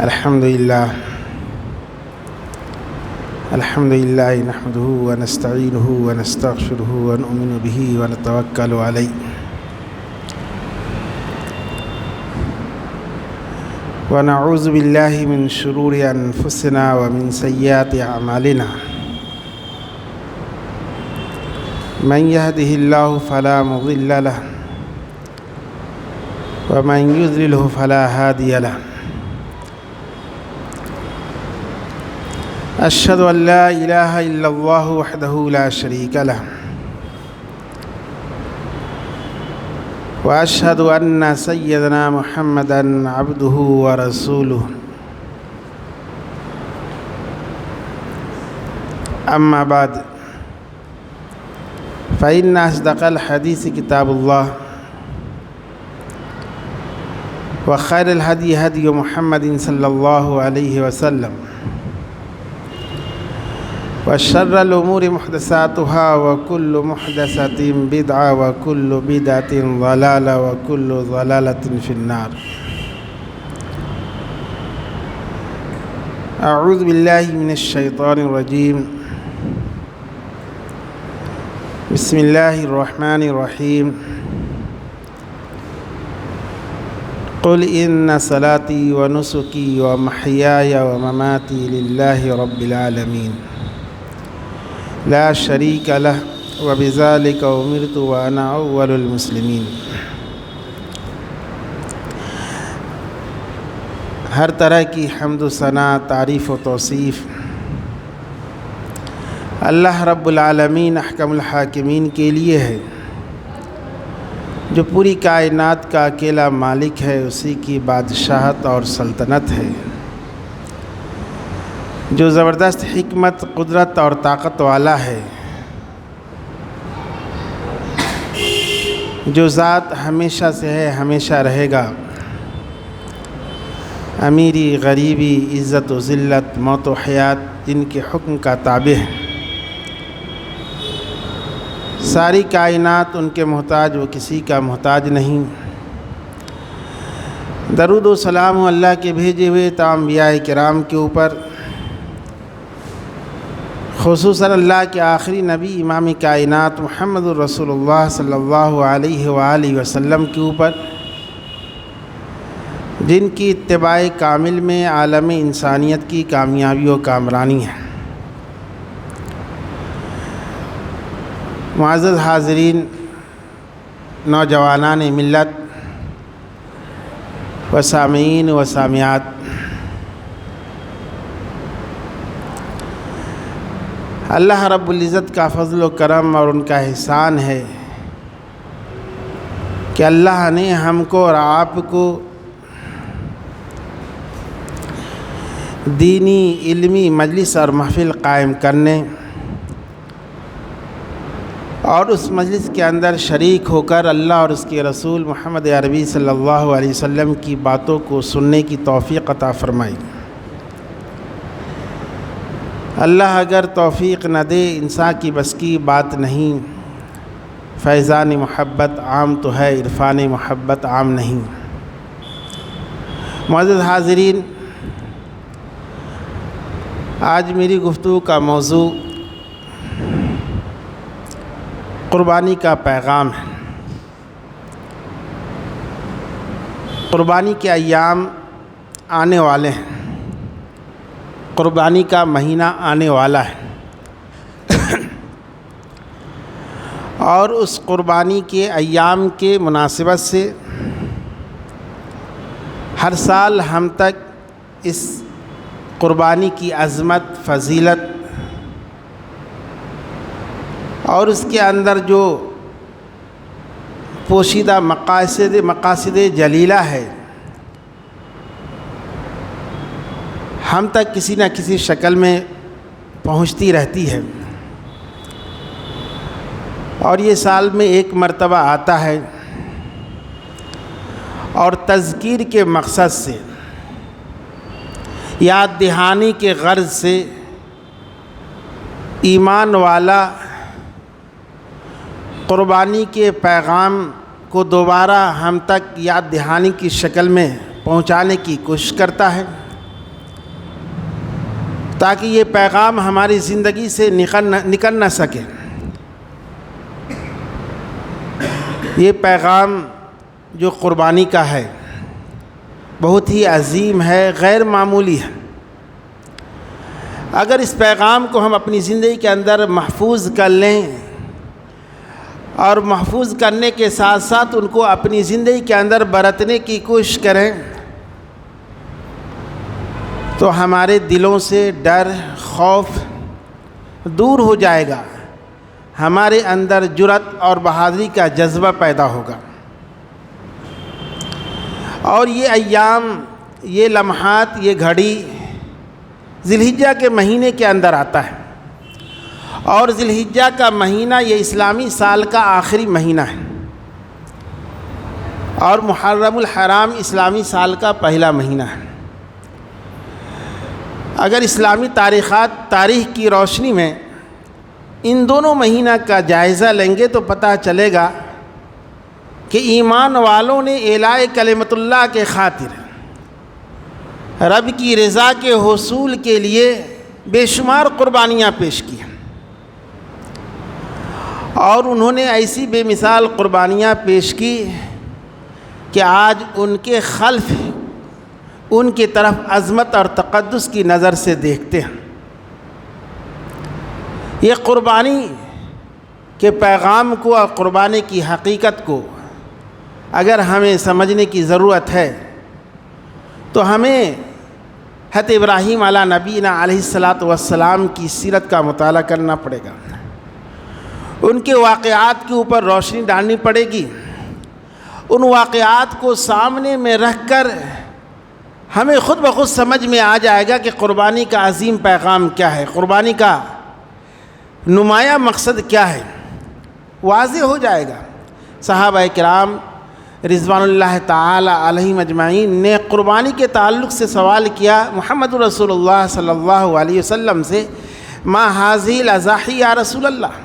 الحمد لله نحمده ونستعينه ونستغفره ونؤمن به ونتوكل عليه ونعوذ بالله من شرور أنفسنا ومن سيئات أعمالنا من يهده الله فلا مضل له ومن يضلله فلا هادي له أشهد أن لا إله إلا الله وحده لا شريك له وأشهد أن سيدنا محمدًا عبده ورسوله أما بعد فإن أصدق الحديث كتاب الله وخير الهدي هدي محمد صلى الله عليه وسلم وشر الأمور محدثاتها وكل محدثة بدعة وكل بدعة ضلالة وكل ضلالة في النار. أعوذ بالله من الشيطان الرجيم. بسم الله الرحمن الرحيم. قل إن صلاتي ونسكي ومحياي ومماتي لله رب العالمين لا شریک لہ وبذالک امرت وانا اول المسلمین. ہر طرح کی حمد و ثناء، تعریف و توصیف اللہ رب العالمین احکم الحاکمین کے لیے ہے، جو پوری کائنات کا اکیلا مالک ہے، اسی کی بادشاہت اور سلطنت ہے، جو زبردست حکمت، قدرت اور طاقت والا ہے، جو ذات ہمیشہ سے ہے، ہمیشہ رہے گا، امیری، غریبی، عزت و ذلت، موت و حیات جن کے حکم کا تابع ہے. ساری کائنات ان کے محتاج، وہ کسی کا محتاج نہیں. درود و سلام ہو اللہ کے بھیجے ہوئے تمام انبیاء کرام کے اوپر، خصوصاً اللہ کے آخری نبی امام کائنات محمد الرسول اللہ صلی اللہ علیہ وآلہ وسلم کے اوپر، جن کی اتباع کامل میں عالم انسانیت کی کامیابی و کامرانی ہے. معزز حاضرین، نوجوانان ملت و سامعین و سامعات، اللہ رب العزت کا فضل و کرم اور ان کا احسان ہے کہ اللہ نے ہم کو اور آپ کو دینی علمی مجلس اور محفل قائم کرنے اور اس مجلس کے اندر شریک ہو کر اللہ اور اس کے رسول محمد عربی صلی اللہ علیہ وسلم کی باتوں کو سننے کی توفیق عطا فرمائی. اللہ اگر توفیق نہ دے، انسان کی بس کی بات نہیں. فیضان محبت عام تو ہے، عرفان محبت عام نہیں. معزز حاضرین، آج میری گفتگو کا موضوع قربانی کا پیغام ہے. قربانی کے ایام آنے والے ہیں، قربانی کا مہینہ آنے والا ہے، اور اس قربانی کے ایام کے مناسبت سے ہر سال ہم تک اس قربانی کی عظمت، فضیلت اور اس کے اندر جو پوشیدہ مقاصد جلیلہ ہے، ہم تک کسی نہ کسی شکل میں پہنچتی رہتی ہے. اور یہ سال میں ایک مرتبہ آتا ہے، اور تذکیر کے مقصد سے، یاد دہانی کے غرض سے ایمان والا قربانی کے پیغام کو دوبارہ ہم تک یاد دہانی کی شکل میں پہنچانے کی کوشش کرتا ہے. تاکہ یہ پیغام ہماری زندگی سے نکل نہ سکے۔ یہ پیغام جو قربانی کا ہے بہت ہی عظیم ہے، غیر معمولی ہے۔ اگر اس پیغام کو ہم اپنی زندگی کے اندر محفوظ کر لیں اور محفوظ کرنے کے ساتھ ساتھ ان کو اپنی زندگی کے اندر برتنے کی کوشش کریں تو ہمارے دلوں سے ڈر، خوف دور ہو جائے گا، ہمارے اندر جرأت اور بہادری کا جذبہ پیدا ہوگا، اور یہ ایام، یہ لمحات، یہ گھڑی ذی الحجہ کے مہینے کے اندر آتا ہے، اور ذی الحجہ کا مہینہ یہ اسلامی سال کا آخری مہینہ ہے، اور محرم الحرام اسلامی سال کا پہلا مہینہ ہے۔ اگر اسلامی تاریخ کی روشنی میں ان دونوں مہینہ کا جائزہ لیں گے تو پتہ چلے گا کہ ایمان والوں نے اعلاء کلمت اللہ کے خاطر رب کی رضا کے حصول کے لیے بے شمار قربانیاں پیش کی، اور انہوں نے ایسی بے مثال قربانیاں پیش کی کہ آج ان کے خلف ان کی طرف عظمت اور تقدس کی نظر سے دیکھتے ہیں۔ یہ قربانی کے پیغام کو اور قربانی کی حقیقت کو اگر ہمیں سمجھنے کی ضرورت ہے تو ہمیں حضرت ابراہیم علیہ نبینا علیہ السلام کی سیرت کا مطالعہ کرنا پڑے گا، ان کے واقعات کے اوپر روشنی ڈالنی پڑے گی، ان واقعات کو سامنے میں رکھ کر ہمیں خود بخود سمجھ میں آ جائے گا کہ قربانی کا عظیم پیغام کیا ہے، قربانی کا نمایاں مقصد کیا ہے، واضح ہو جائے گا۔ صحابہ کرام رضوان اللہ تعالی علیہم اجمعین نے قربانی کے تعلق سے سوال کیا محمد رسول اللہ صلی اللہ علیہ وسلم سے، ما ھذہ الاضاحی یا رسول اللہ،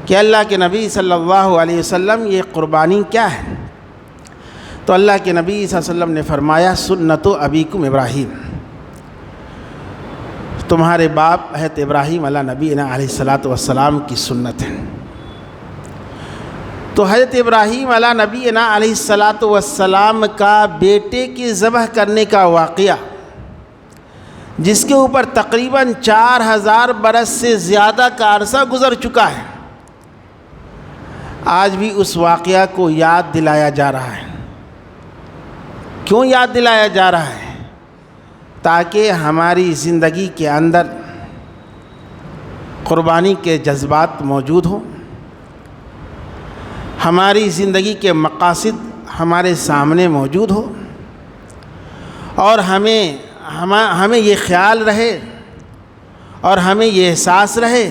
کہ اللہ کے نبی صلی اللہ علیہ وسلم یہ قربانی کیا ہے؟ تو اللہ کے نبی صلی اللہ علیہ وسلم نے فرمایا سنت ابیکم ابراہیم، تمہارے باپ حضرت ابراہیم علیہ نبینا علیہ السلام کی سنت ہے۔ تو حضرت ابراہیم علیہ نبینا علیہ السلام کا بیٹے کی ذبح کرنے کا واقعہ، جس کے اوپر تقریباً 4000 برس سے زیادہ کا عرصہ گزر چکا ہے، آج بھی اس واقعہ کو یاد دلایا جا رہا ہے۔ کیوں یاد دلایا جا رہا ہے؟ تاکہ ہماری زندگی کے اندر قربانی کے جذبات موجود ہوں، ہماری زندگی کے مقاصد ہمارے سامنے موجود ہو، اور ہمیں یہ خیال رہے اور ہمیں یہ احساس رہے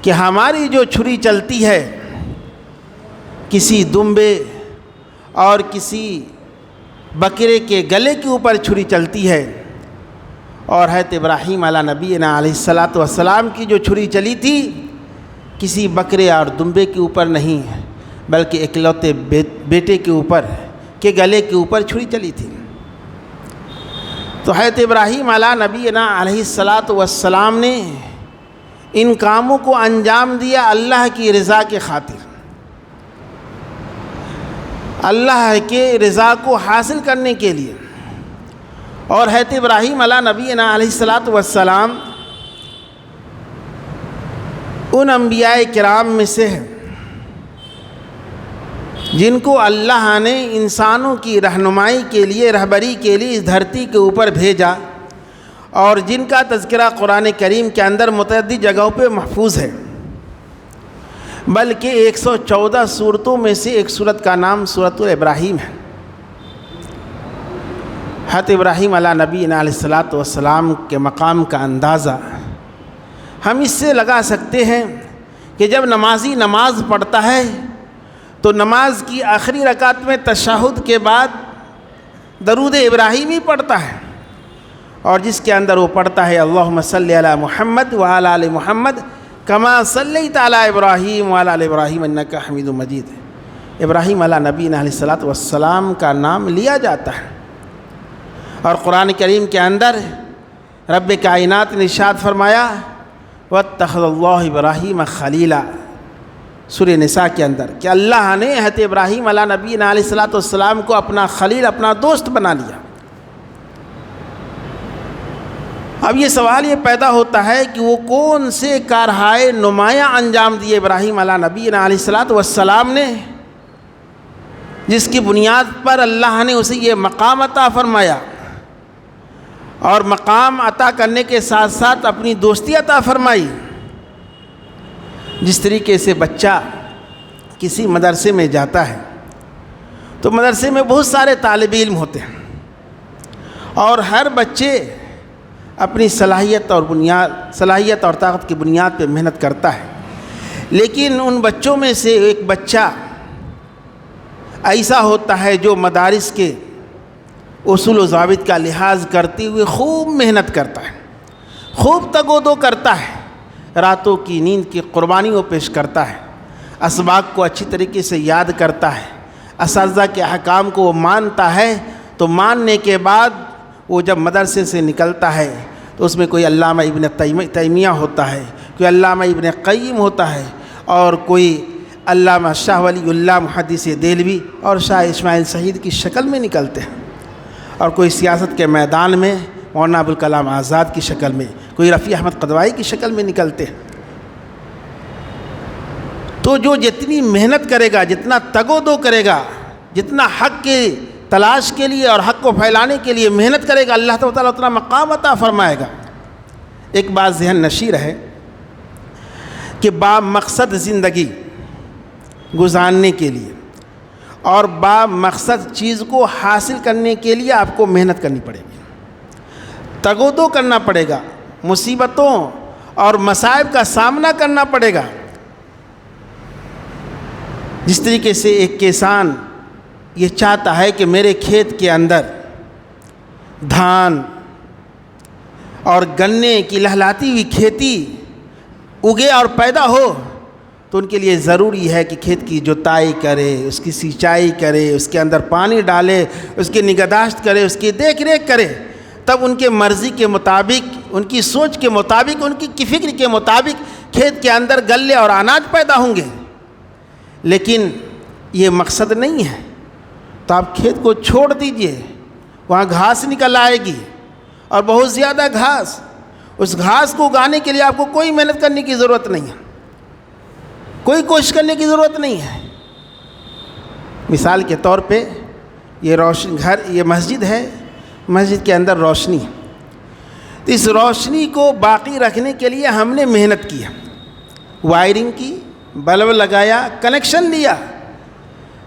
کہ ہماری جو چھری چلتی ہے کسی دمبے اور کسی بکرے کے گلے کے اوپر چھری چلتی ہے، اور حضرت ابراہیم علیہ نبینا علیہ السلام کی جو چھری چلی تھی کسی بکرے اور دمبے کے اوپر نہیں بلکہ اکلوتے بیٹے کے اوپر کے گلے کے اوپر چھری چلی تھی۔ تو حضرت ابراہیم علیہ نبینا علیہ السلام نے ان کاموں کو انجام دیا اللہ کی رضا کے خاطر، اللہ کے رضا کو حاصل کرنے کے لیے، اور حضرت ابراہیم علیہ نبینا علیہ السلام ان انبیاء کرام میں سے ہیں جن کو اللہ نے انسانوں کی رہنمائی کے لیے، رہبری کے لیے اس دھرتی کے اوپر بھیجا، اور جن کا تذکرہ قرآن کریم کے اندر متعدد جگہوں پہ محفوظ ہے، بلکہ 114 سورتوں میں سے ایک سورت کا نام سورۃ ابراہیم ہے۔ حضرت ابراہیم علیہ نبینا علیہ السلام کے مقام کا اندازہ ہم اس سے لگا سکتے ہیں کہ جب نمازی نماز پڑھتا ہے تو نماز کی آخری رکعت میں تشہد کے بعد درود ابراہیمی پڑھتا ہے، اور جس کے اندر وہ پڑھتا ہے اللہم صلی علی محمد وعلی آل محمد کما صلیت علی ابراہیم وعلی آل ابراہیم انک حمید مجید۔ ابراہیم علیہ نبینا علیہ السلام کا نام لیا جاتا ہے، اور قرآن کریم کے اندر رب کائنات نے ارشاد فرمایا وَاتَّخَذَ اللَّهُ إِبْرَاهِيمَ خَلِيلًا سورہ نساء کے اندر کہ اللہ نے حضرت ابراہیم علیہ نبینا علیہ السلام کو اپنا خلیل، اپنا دوست بنا لیا۔ اب یہ سوال یہ پیدا ہوتا ہے کہ وہ کون سے کارہائے نمایاں انجام دیے ابراہیم علیہ نبینا علیہ السلام نے، جس کی بنیاد پر اللہ نے اسے یہ مقام عطا فرمایا، اور مقام عطا کرنے کے ساتھ ساتھ اپنی دوستی عطا فرمائی۔ جس طریقے سے بچہ کسی مدرسے میں جاتا ہے تو مدرسے میں بہت سارے طالب علم ہوتے ہیں، اور ہر بچے اپنی صلاحیت اور طاقت کی بنیاد پہ محنت کرتا ہے، لیکن ان بچوں میں سے ایک بچہ ایسا ہوتا ہے جو مدارس کے اصول و ضوابط کا لحاظ کرتے ہوئے خوب محنت کرتا ہے، خوب تگ و دو کرتا ہے، راتوں کی نیند کی قربانیوں پیش کرتا ہے، اسباق کو اچھی طریقے سے یاد کرتا ہے، اساتذہ کے احکام کو وہ مانتا ہے، تو ماننے کے بعد وہ جب مدرسے سے نکلتا ہے تو اس میں کوئی علامہ ابن تیمیہ ہوتا ہے، کوئی علامہ ابن قیم ہوتا ہے، اور کوئی علامہ شاہ ولی اللہ محدث دہلوی اور شاہ اسماعیل شہید کی شکل میں نکلتے ہیں، اور کوئی سیاست کے میدان میں مولانا ابوالکلام آزاد کی شکل میں، کوئی رفیع احمد قدوائی کی شکل میں نکلتے ہیں۔ تو جو جتنی محنت کرے گا، جتنا تگ و دو کرے گا، جتنا حق کی تلاش کے لیے اور حق کو پھیلانے کے لیے محنت کرے گا، اللہ تعالیٰ اتنا مقام عطا فرمائے گا۔ ایک بات ذہن نشین ہے کہ با مقصد زندگی گزارنے کے لیے اور با مقصد چیز کو حاصل کرنے کے لیے آپ کو محنت کرنی پڑے گی، تگ و دو کرنا پڑے گا، مصیبتوں اور مصائب کا سامنا کرنا پڑے گا۔ جس طریقے سے ایک کسان یہ چاہتا ہے کہ میرے کھیت کے اندر دھان اور گنے کی لہلاتی ہوئی کھیتی اگے اور پیدا ہو، تو ان کے لیے ضروری ہے کہ کھیت کی جوتائی کرے، اس کی سینچائی کرے، اس کے اندر پانی ڈالے، اس کی نگہداشت کرے، اس کی دیکھ ریکھ کرے، تب ان کے مرضی کے مطابق، ان کی سوچ کے مطابق، ان کی فکر کے مطابق کھیت کے اندر غلے اور اناج پیدا ہوں گے۔ لیکن یہ مقصد نہیں ہے تو آپ کھیت کو چھوڑ دیجئے، وہاں گھاس نکل آئے گی اور بہت زیادہ گھاس، اس گھاس کو اگانے کے لیے آپ کو کوئی محنت کرنے کی ضرورت نہیں ہے، کوئی کوشش کرنے کی ضرورت نہیں ہے۔ مثال کے طور پہ یہ یہ مسجد ہے، مسجد کے اندر روشنی ہے، تو اس روشنی کو باقی رکھنے کے لیے ہم نے محنت کی، وائرنگ کی، بلب لگایا، کنیکشن لیا،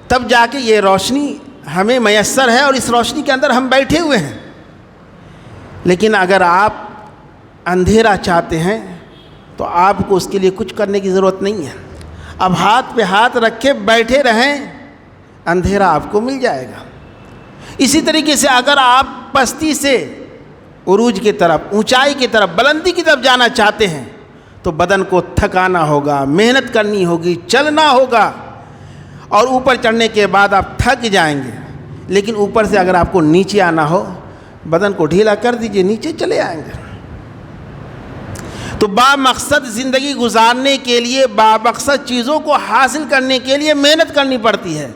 تب جا کے یہ روشنی ہمیں میسر ہے اور اس روشنی کے اندر ہم بیٹھے ہوئے ہیں۔ لیکن اگر آپ اندھیرا چاہتے ہیں تو آپ کو اس کے لیے کچھ کرنے کی ضرورت نہیں ہے، اب ہاتھ پہ ہاتھ رکھے بیٹھے رہیں، اندھیرا آپ کو مل جائے گا۔ اسی طریقے سے اگر آپ پستی سے عروج کی طرف، اونچائی کی طرف، بلندی کی طرف جانا چاہتے ہیں تو بدن کو تھکانا ہوگا، محنت کرنی ہوگی، چلنا ہوگا، اور اوپر چڑھنے کے بعد آپ تھک جائیں گے۔ لیکن اوپر سے اگر آپ کو نیچے آنا ہو، بدن کو ڈھیلا کر دیجئے، نیچے چلے آئیں گے۔ تو با مقصد زندگی گزارنے کے لیے، با مقصد چیزوں کو حاصل کرنے کے لیے محنت کرنی پڑتی ہے۔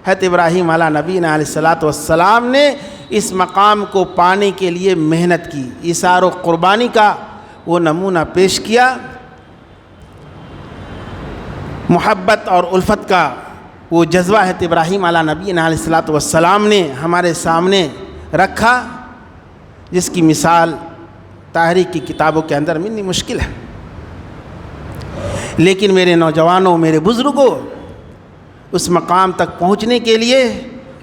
حضرت ابراہیم علیہ نبینا علیہ السلام نے اس مقام کو پانے کے لیے محنت کی، ایثار و قربانی کا وہ نمونہ پیش کیا، محبت اور الفت کا وہ جذبہ حضرت ابراہیم علیہ نبینا علیہ السلام نے ہمارے سامنے رکھا، جس کی مثال تاریخ کی کتابوں کے اندر ملنی مشکل ہے۔ لیکن میرے نوجوانوں، میرے بزرگوں، اس مقام تک پہنچنے کے لیے،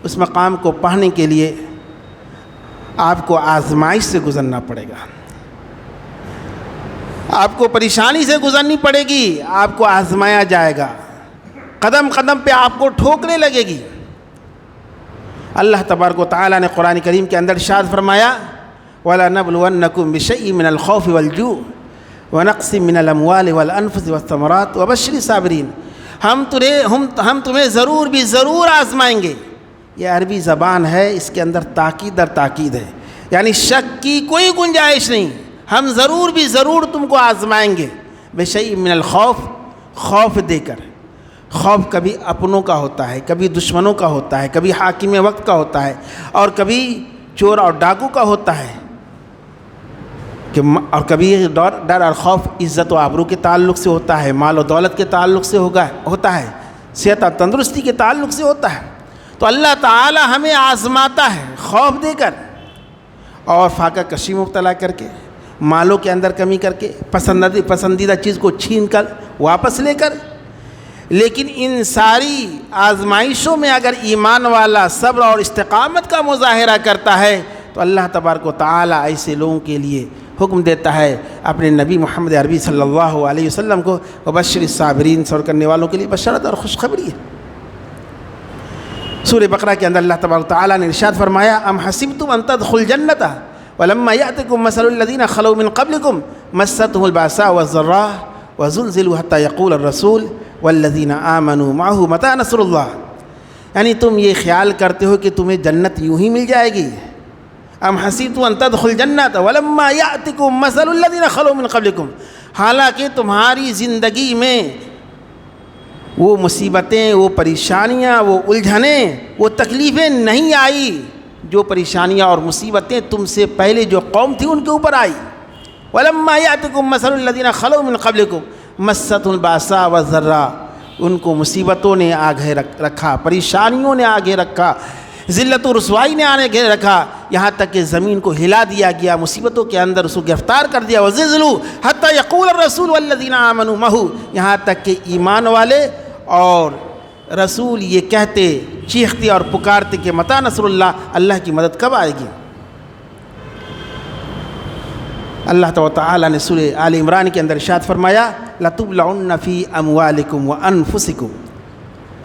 اس مقام کو پانے کے لیے آپ کو آزمائش سے گزرنا پڑے گا، آپ کو پریشانی سے گزرنی پڑے گی، آپ کو آزمایا جائے گا، قدم قدم پہ آپ کو ٹھوکنے لگے گی۔ اللہ تبارک و تعالیٰ نے قرآن کریم کے اندر ارشاد فرمایا وَلَنَبْلُوَنَّكُمْ بِشَيْءٍ مِّنَ الْخَوْفِ وَالْجُوعِ وَنَقْصٍ مِّنَ الْأَمْوَالِ وَالْأَنفُسِ وَالثَّمَرَاتِ وَبَشِّرِ الصَّابِرِينَ۔ ہم تمہیں ضرور بھی ضرور آزمائیں گے۔ یہ عربی زبان ہے، اس کے اندر تاکید در تاکید ہے، یعنی شک کی کوئی گنجائش نہیں، ہم ضرور بھی ضرور تم کو آزمائیں گے بشیء من الخوف، خوف دے کر۔ خوف کبھی اپنوں کا ہوتا ہے، کبھی دشمنوں کا ہوتا ہے، کبھی حاکم وقت کا ہوتا ہے، اور کبھی چور اور ڈاکو کا ہوتا ہے، اور کبھی ڈر اور خوف عزت و آبرو کے تعلق سے ہوتا ہے، مال و دولت کے تعلق سے ہوتا ہے، صحت اور تندرستی کے تعلق سے ہوتا ہے۔ تو اللہ تعالی ہمیں آزماتا ہے خوف دے کر، اور فاقہ کشی مبتلا کر کے، مالوں کے اندر کمی کر کے، پسندیدہ چیز کو چھین کر واپس لے کر۔ لیکن ان ساری آزمائشوں میں اگر ایمان والا صبر اور استقامت کا مظاہرہ کرتا ہے تو اللہ تبارک و تعالی ایسے لوگوں کے لیے حکم دیتا ہے اپنے نبی محمد عربی صلی اللہ علیہ وسلم کو، وبشر الصابرین، صبر کرنے والوں کے لیے بشارت اور خوشخبری ہے۔ سورہ بقرہ کے اندر اللہ تبارک و تعالی نے ارشاد فرمایا، ام حسبتم ان تدخلوا الجنۃ ولما یأتکم مثل الذین خلوا من قبلکم مستهم البأساء والضراء وزلزلوا حتى يقول الرسول والذین آمنوا معه متى نصر اللہ، یعنی تم یہ خیال کرتے ہو کہ تمہیں جنت یوں ہی مل جائے گی؟ ام حسبتم ان تدخلوا الجنۃ ولما یأتکم مثل الذین خلوا من قبلکم، حالانکہ تمہاری زندگی میں وہ مصیبتیں، وہ پریشانیاں، وہ الجھنیں، وہ تکلیفیں نہیں آئی جو پریشانیاں اور مصیبتیں تم سے پہلے جو قوم تھی ان کے اوپر آئی۔ وَلَمَّا يَأْتِكُم مَثَلُ الَّذِينَ خَلَوْا مِن قَبْلِكُم مَسَّتْهُمُ الْبَأْسَاءُ وَالضَّرَّاءُ، ان کو مصیبتوں نے آگے رکھا، پریشانیوں نے آگے رکھا، ذلت و رسوائی نے آگے رکھا، یہاں تک کہ زمین کو ہلا دیا گیا، مصیبتوں کے اندر اس کو گرفتار کر دیا۔ وَزِلْزِلُوا حَتَّى يَقُولَ الرَّسُولُ وَالَّذِينَ آمَنُوا مَعَهُ، یہاں تک کہ ایمان والے اور رسول یہ کہتے، چیختے اور پکارتے کہ متی نصر اللہ، اللہ کی مدد کب آئے گی؟ اللہ تعالیٰ نے سورہ آل عمران کے اندر ارشاد فرمایا، لَتُبْلَعُنَّ فِي أَمْوَالِكُمْ وَأَنفُسِكُمْ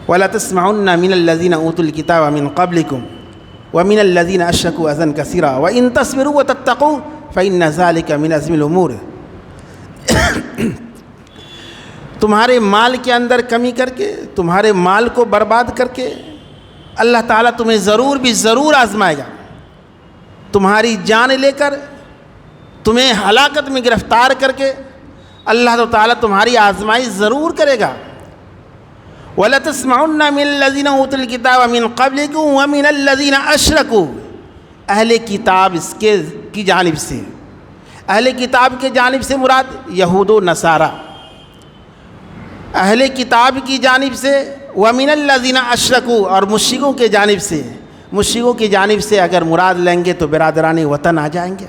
وَلَتَسْمَعُنَّ مِنَ الَّذِينَ أُوتُوا الْكِتَابَ مِنْ قَبْلِكُمْ وَمِنَ الَّذِينَ أَشْرَكُوا أَذًى كَثِيرًا وَإِن تَصْبِرُوا وَتَتَّقُوا فَإِنَّ ذَلِكَ مِنْ عَزْمِ الْأُمُورِ۔ تمہارے مال کے اندر کمی کر کے، تمہارے مال کو برباد کر کے اللہ تعالیٰ تمہیں ضرور بھی ضرور آزمائے گا، تمہاری جان لے کر تمہیں ہلاکت میں گرفتار کر کے اللہ تعالیٰ تمہاری آزمائش ضرور کرے گا۔ وَلَتَسْمَعُنَّ مِنَ الَّذِينَ أُوتُوا الْكِتَابَ مِنْ قَبْلِكُمْ وَمِنَ الَّذِينَ أَشْرَكُوا، اہل کتاب اس کی جانب سے، اہل کتاب کے جانب سے مراد یہود و نصارہ، اہل کتاب کی جانب سے، وَمِنَ الَّذِينَ أَشْرَكُوا، اور مشرکوں کے جانب سے۔ مشرکوں کی جانب سے اگر مراد لیں گے تو برادران وطن آ جائیں گے۔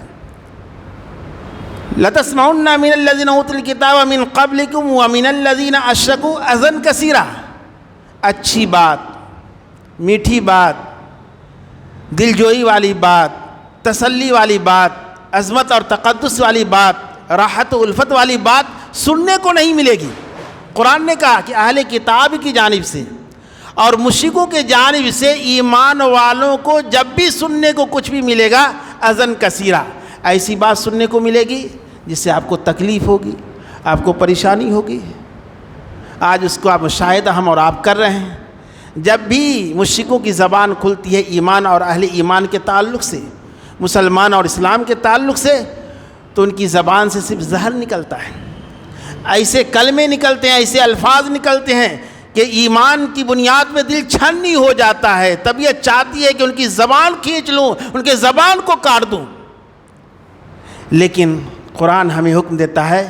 لَتَسْمَعُنَّ مِنَ الَّذِينَ أُوتُوا الْكِتَابَ مِنْ قَبْلِكُمْ وَمِنَ الَّذِينَ أَشْرَكُوا أَذًى كَثِيرًا، اچھی بات، میٹھی بات، دل جوئی والی بات، تسلی والی بات، عظمت اور تقدس والی بات، راحت و الفت والی بات سننے کو نہیں ملے گی۔ قرآن نے کہا کہ اہل کتاب کی جانب سے اور مشرکوں کے جانب سے ایمان والوں کو جب بھی سننے کو کچھ بھی ملے گا، اذًا کثیرا، ایسی بات سننے کو ملے گی جس سے آپ کو تکلیف ہوگی، آپ کو پریشانی ہوگی۔ آج اس کو آپ مشاہدہ ہم اور آپ کر رہے ہیں، جب بھی مشرکوں کی زبان کھلتی ہے ایمان اور اہل ایمان کے تعلق سے، مسلمان اور اسلام کے تعلق سے، تو ان کی زبان سے صرف زہر نکلتا ہے، ایسے کلمے نکلتے ہیں، ایسے الفاظ نکلتے ہیں کہ ایمان کی بنیاد پہ دل چھنی ہو جاتا ہے، طبیعت چاہتی ہے کہ ان کی زبان کھینچ لوں، ان کے زبان کو کاٹ دوں۔ لیکن قرآن ہمیں حکم دیتا ہے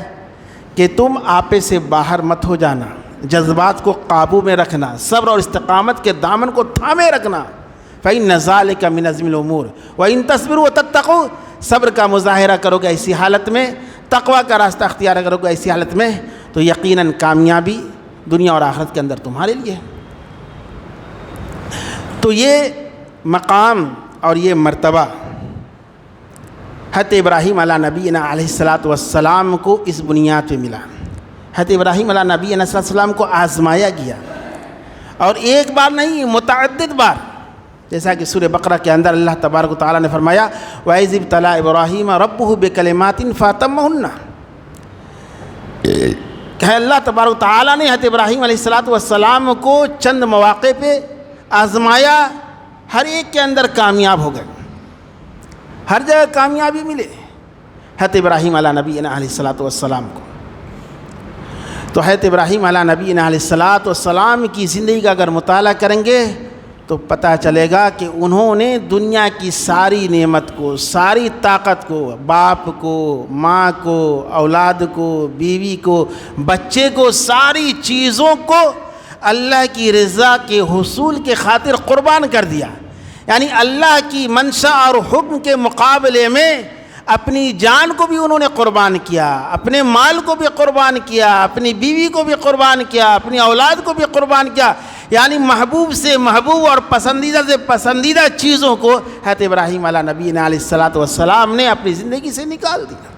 کہ تم آپے سے باہر مت ہو جانا، جذبات کو قابو میں رکھنا، صبر اور استقامت کے دامن کو تھامے رکھنا۔ فَإِنَّ ذَلِكَ مِنْ عَزْمِ الْأُمُورِ وَإِن تَصْبِرُوا وَتَتَّقُوا، صبر کا مظاہرہ کرو گے ایسی حالت میں، تقویٰ کا راستہ اختیار کرو گے ایسی حالت میں، تو یقیناً کامیابی دنیا اور آخرت کے اندر تمہارے لیے۔ تو یہ مقام اور یہ مرتبہ حضرت ابراہیم علیہ نبینا علیہ الصلاۃ والسلام کو اس بنیاد پہ ملا۔ حضرت ابراہیم علیہ نبینا صلی اللہ علیہ وسلم کو آزمایا گیا، اور ایک بار نہیں، متعدد بار، جیسا کہ سورہ بقرہ کے اندر اللہ تبارک و تعالیٰ نے فرمایا، وَإِذِ ابْتَلَىٰ إِبْرَاهِيمَ رَبُّهُ بِكَلِمَاتٍ فَأَتَمَّهُنَّ، کہ اللہ تبارک و تعالیٰ نے حضرت ابراہیم علیہ السلام کو چند مواقع پہ آزمایا، ہر ایک کے اندر کامیاب ہو گئے، ہر جگہ کامیابی ملے۔ حضرت ابراہیم علیہ نبینا علیہ الصلوۃ والسلام کو۔ تو حضرت ابراہیم علیہ نبینا علیہ الصلوۃ والسلام کی زندگی کا اگر مطالعہ کریں گے تو پتہ چلے گا کہ انہوں نے دنیا کی ساری نعمت کو، ساری طاقت کو، باپ کو، ماں کو، اولاد کو، بیوی کو، بچے کو، ساری چیزوں کو اللہ کی رضا کے حصول کے خاطر قربان کر دیا۔ یعنی اللہ کی منشا اور حکم کے مقابلے میں اپنی جان کو بھی انہوں نے قربان کیا، اپنے مال کو بھی قربان کیا، اپنی بیوی کو بھی قربان کیا، اپنی اولاد کو بھی قربان کیا۔ یعنی محبوب سے محبوب اور پسندیدہ سے پسندیدہ چیزوں کو حضرت ابراہیم علیہ نبینا علیہ الصلوۃ والسلام نے اپنی زندگی سے نکال دیا۔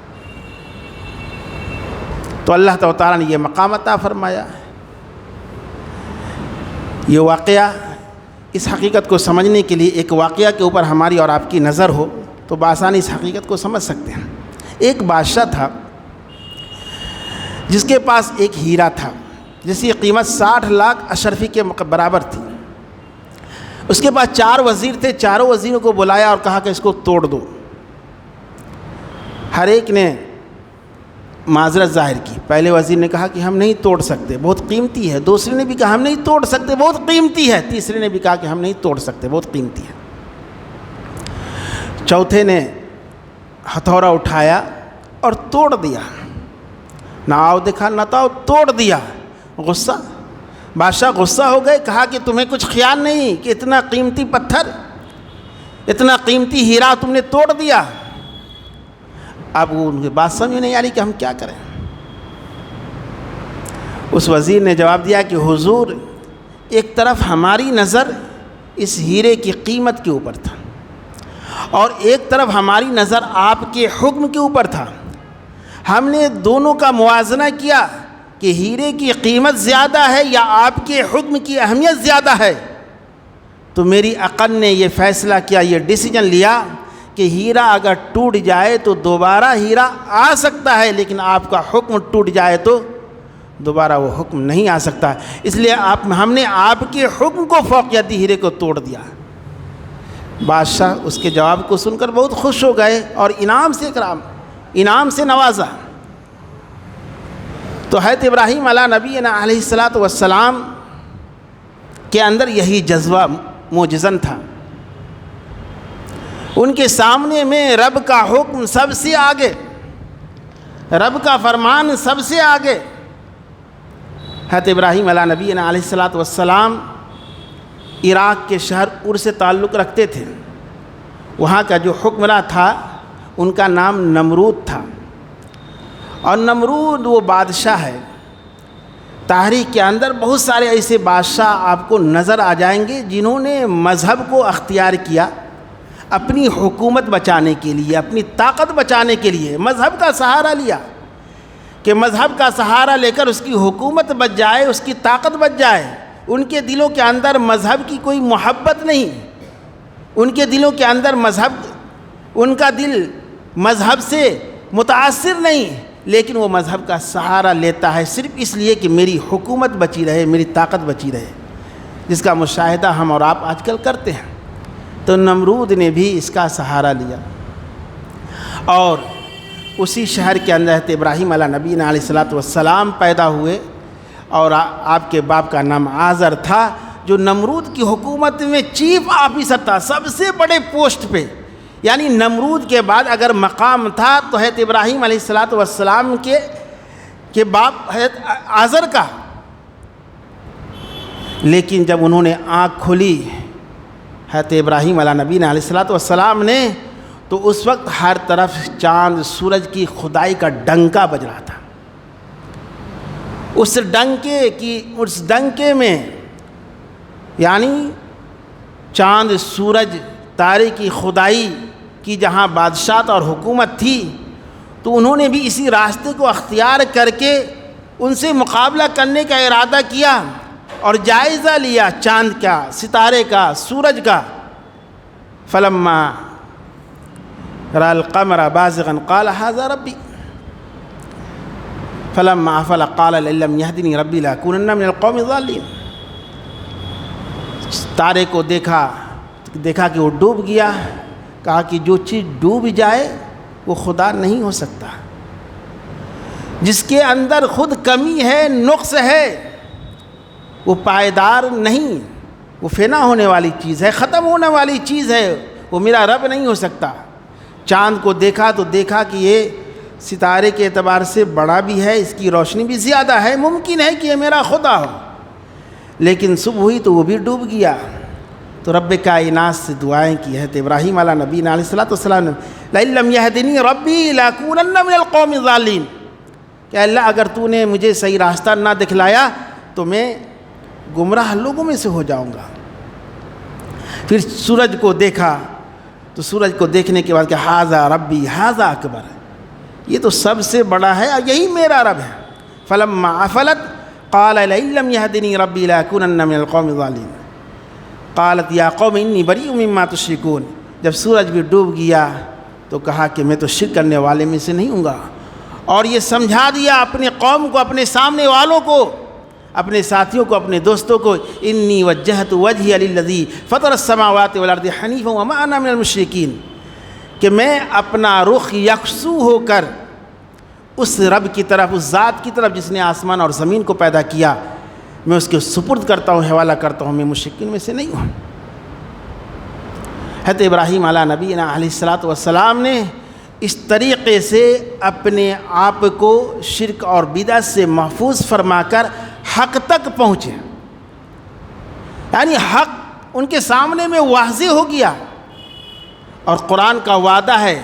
تو اللہ تعالیٰ نے یہ مقام عطا فرمایا۔ یہ واقعہ، اس حقیقت کو سمجھنے کے لیے ایک واقعہ کے اوپر ہماری اور آپ کی نظر ہو تو بآسانی اس حقیقت کو سمجھ سکتے ہیں۔ ایک بادشاہ تھا جس کے پاس ایک ہیرا تھا جس کی قیمت 60 لاکھ اشرفی کے برابر تھی۔ اس کے پاس 4 وزیر تھے، چاروں وزیروں کو بلایا اور کہا کہ اس کو توڑ دو۔ ہر ایک نے معذرت ظاہر کی۔ پہلے وزیر نے کہا کہ ہم نہیں توڑ سکتے، بہت قیمتی ہے۔ دوسرے نے بھی کہا ہم نہیں توڑ سکتے، بہت قیمتی ہے۔ تیسرے نے بھی کہا کہ ہم نہیں توڑ سکتے، بہت قیمتی ہے۔ چوتھے نے ہتھوڑا اٹھایا اور توڑ دیا۔ نہ آؤ دیکھا نہ تاؤ، توڑ دیا۔ غصہ، بادشاہ غصہ ہو گئے، کہا کہ تمہیں کچھ خیال نہیں کہ اتنا قیمتی پتھر، اتنا قیمتی ہیرا تم نے توڑ دیا؟ اب ان کی بات سمجھ نہیں آ رہی کہ ہم کیا کریں۔ اس وزیر نے جواب دیا کہ حضور، ایک طرف ہماری نظر اس ہیرے کی قیمت کے اوپر تھا اور ایک طرف ہماری نظر آپ کے حکم کے اوپر تھا۔ ہم نے دونوں کا موازنہ کیا کہ ہیرے کی قیمت زیادہ ہے یا آپ کے حکم کی اہمیت زیادہ ہے، تو میری عقل نے یہ فیصلہ کیا، یہ ڈیسیجن لیا کہ ہیرا اگر ٹوٹ جائے تو دوبارہ ہیرا آ سکتا ہے، لیکن آپ کا حکم ٹوٹ جائے تو دوبارہ وہ حکم نہیں آ سکتا۔ اس لیے ہم نے آپ کے حکم کو فوقیت دی، ہیرے کو توڑ دیا۔ بادشاہ اس کے جواب کو سن کر بہت خوش ہو گئے اور انعام سے نوازا۔ تو حضرت ابراہیم علیہ نبینا علیہ الصلوۃ والسلام کے اندر یہی جذبہ موجزن تھا۔ ان کے سامنے میں رب کا حکم سب سے آگے، رب کا فرمان سب سے آگے۔ حضرت ابراہیم علیہ نبینا علیہ الصلوۃ والسلام عراق کے شہر ار سے تعلق رکھتے تھے۔ وہاں کا جو حکمراں تھا ان کا نام نمرود تھا، اور نمرود وہ بادشاہ ہے۔ تاریخ کے اندر بہت سارے ایسے بادشاہ آپ کو نظر آ جائیں گے جنہوں نے مذہب کو اختیار کیا اپنی حکومت بچانے کے لیے، اپنی طاقت بچانے کے لیے مذہب کا سہارا لیا کہ مذہب کا سہارا لے کر اس کی حکومت بچ جائے، اس کی طاقت بچ جائے۔ ان کے دلوں کے اندر مذہب کی کوئی محبت نہیں، ان کے دلوں کے اندر ان کا دل مذہب سے متاثر نہیں، لیکن وہ مذہب کا سہارا لیتا ہے صرف اس لیے کہ میری حکومت بچی رہے، میری طاقت بچی رہے، جس کا مشاہدہ ہم اور آپ آج کل کرتے ہیں۔ تو نمرود نے بھی اس کا سہارا لیا اور اسی شہر کے اندر حضرت ابراہیم علیہ نبینا علیہ الصلوۃ والسلام پیدا ہوئے، اور آپ کے باپ کا نام آزر تھا، جو نمرود کی حکومت میں چیف آفیسر تھا، سب سے بڑے پوسٹ پہ۔ یعنی نمرود کے بعد اگر مقام تھا تو حضرت ابراہیم علیہ الصلوۃ والسلام کے باپ حضرت آزر کا۔ لیکن جب انہوں نے آنکھ کھولی حضرت ابراہیم علیہ نبینا علیہ الصلوۃ والسلام نے، تو اس وقت ہر طرف چاند سورج کی خدائی کا ڈنکا بج رہا تھا۔ اس ڈنکے میں یعنی چاند سورج تارے کی خدائی کی جہاں بادشاہت اور حکومت تھی، تو انہوں نے بھی اسی راستے کو اختیار کر کے ان سے مقابلہ کرنے کا ارادہ کیا اور جائزہ لیا چاند کا، ستارے کا، سورج کا۔ فلما رأى القمر بازغا قال هذا ربي فلما افل قال لئن لم يهدني ربي لأكونن من القوم الضالين۔ تارے کو دیکھا کہ وہ ڈوب گیا، کہا کہ جو چیز ڈوب جائے وہ خدا نہیں ہو سکتا۔ جس کے اندر خود کمی ہے، نقص ہے، وہ پائیدار نہیں، وہ فنا ہونے والی چیز ہے، ختم ہونے والی چیز ہے، وہ میرا رب نہیں ہو سکتا۔ چاند کو دیکھا تو دیکھا کہ یہ ستارے کے اعتبار سے بڑا بھی ہے، اس کی روشنی بھی زیادہ ہے، ممکن ہے کہ یہ میرا خدا ہو، لیکن صبح ہوئی تو وہ بھی ڈوب گیا۔ تو رب کائنات سے دعائیں کی ہے۔ ابراہیم علیہ نبینا علیہ الصلوۃ والسلام نے لئن لم یہدنی ربی لأکونن من القوم الضالین، کہ اللہ اگر تو نے مجھے صحیح راستہ نہ دکھلایا تو میں گمراہ لوگوں میں سے ہو جاؤں گا۔ پھر سورج کو دیکھا تو سورج کو دیکھنے کے بعد کہ ھذا ربی ھذا اکبر، یہ تو سب سے بڑا ہے اور یہی میرا رب ہے۔ فلما افلت قال لئن لم یہدنی ربی لأکونن من القوم الضالین قالت یا قوم انی بریء مما تشرکون، جب سورج بھی ڈوب گیا تو کہا کہ میں تو شرک کرنے والے میں سے نہیں ہوں گا، اور یہ سمجھا دیا اپنے قوم کو، اپنے سامنے والوں کو، اپنے ساتھیوں کو، اپنے دوستوں کو، انی وجہت وجہی للذی فطر السماوات والارض حنیفا وما انا من المشرکین، کہ میں اپنا رخ یکسو ہو کر اس رب کی طرف، اس ذات کی طرف جس نے آسمان اور زمین کو پیدا کیا، میں اس کے سپرد کرتا ہوں، حوالہ کرتا ہوں، میں مشرکین میں سے نہیں ہوں۔ حضرت ابراہیم علیہ نبینا علیہ الصلوۃ والسلام نے اس طریقے سے اپنے آپ کو شرک اور بدعت سے محفوظ فرما کر حق تک پہنچے، یعنی حق ان کے سامنے میں واضح ہو گیا، اور قرآن کا وعدہ ہے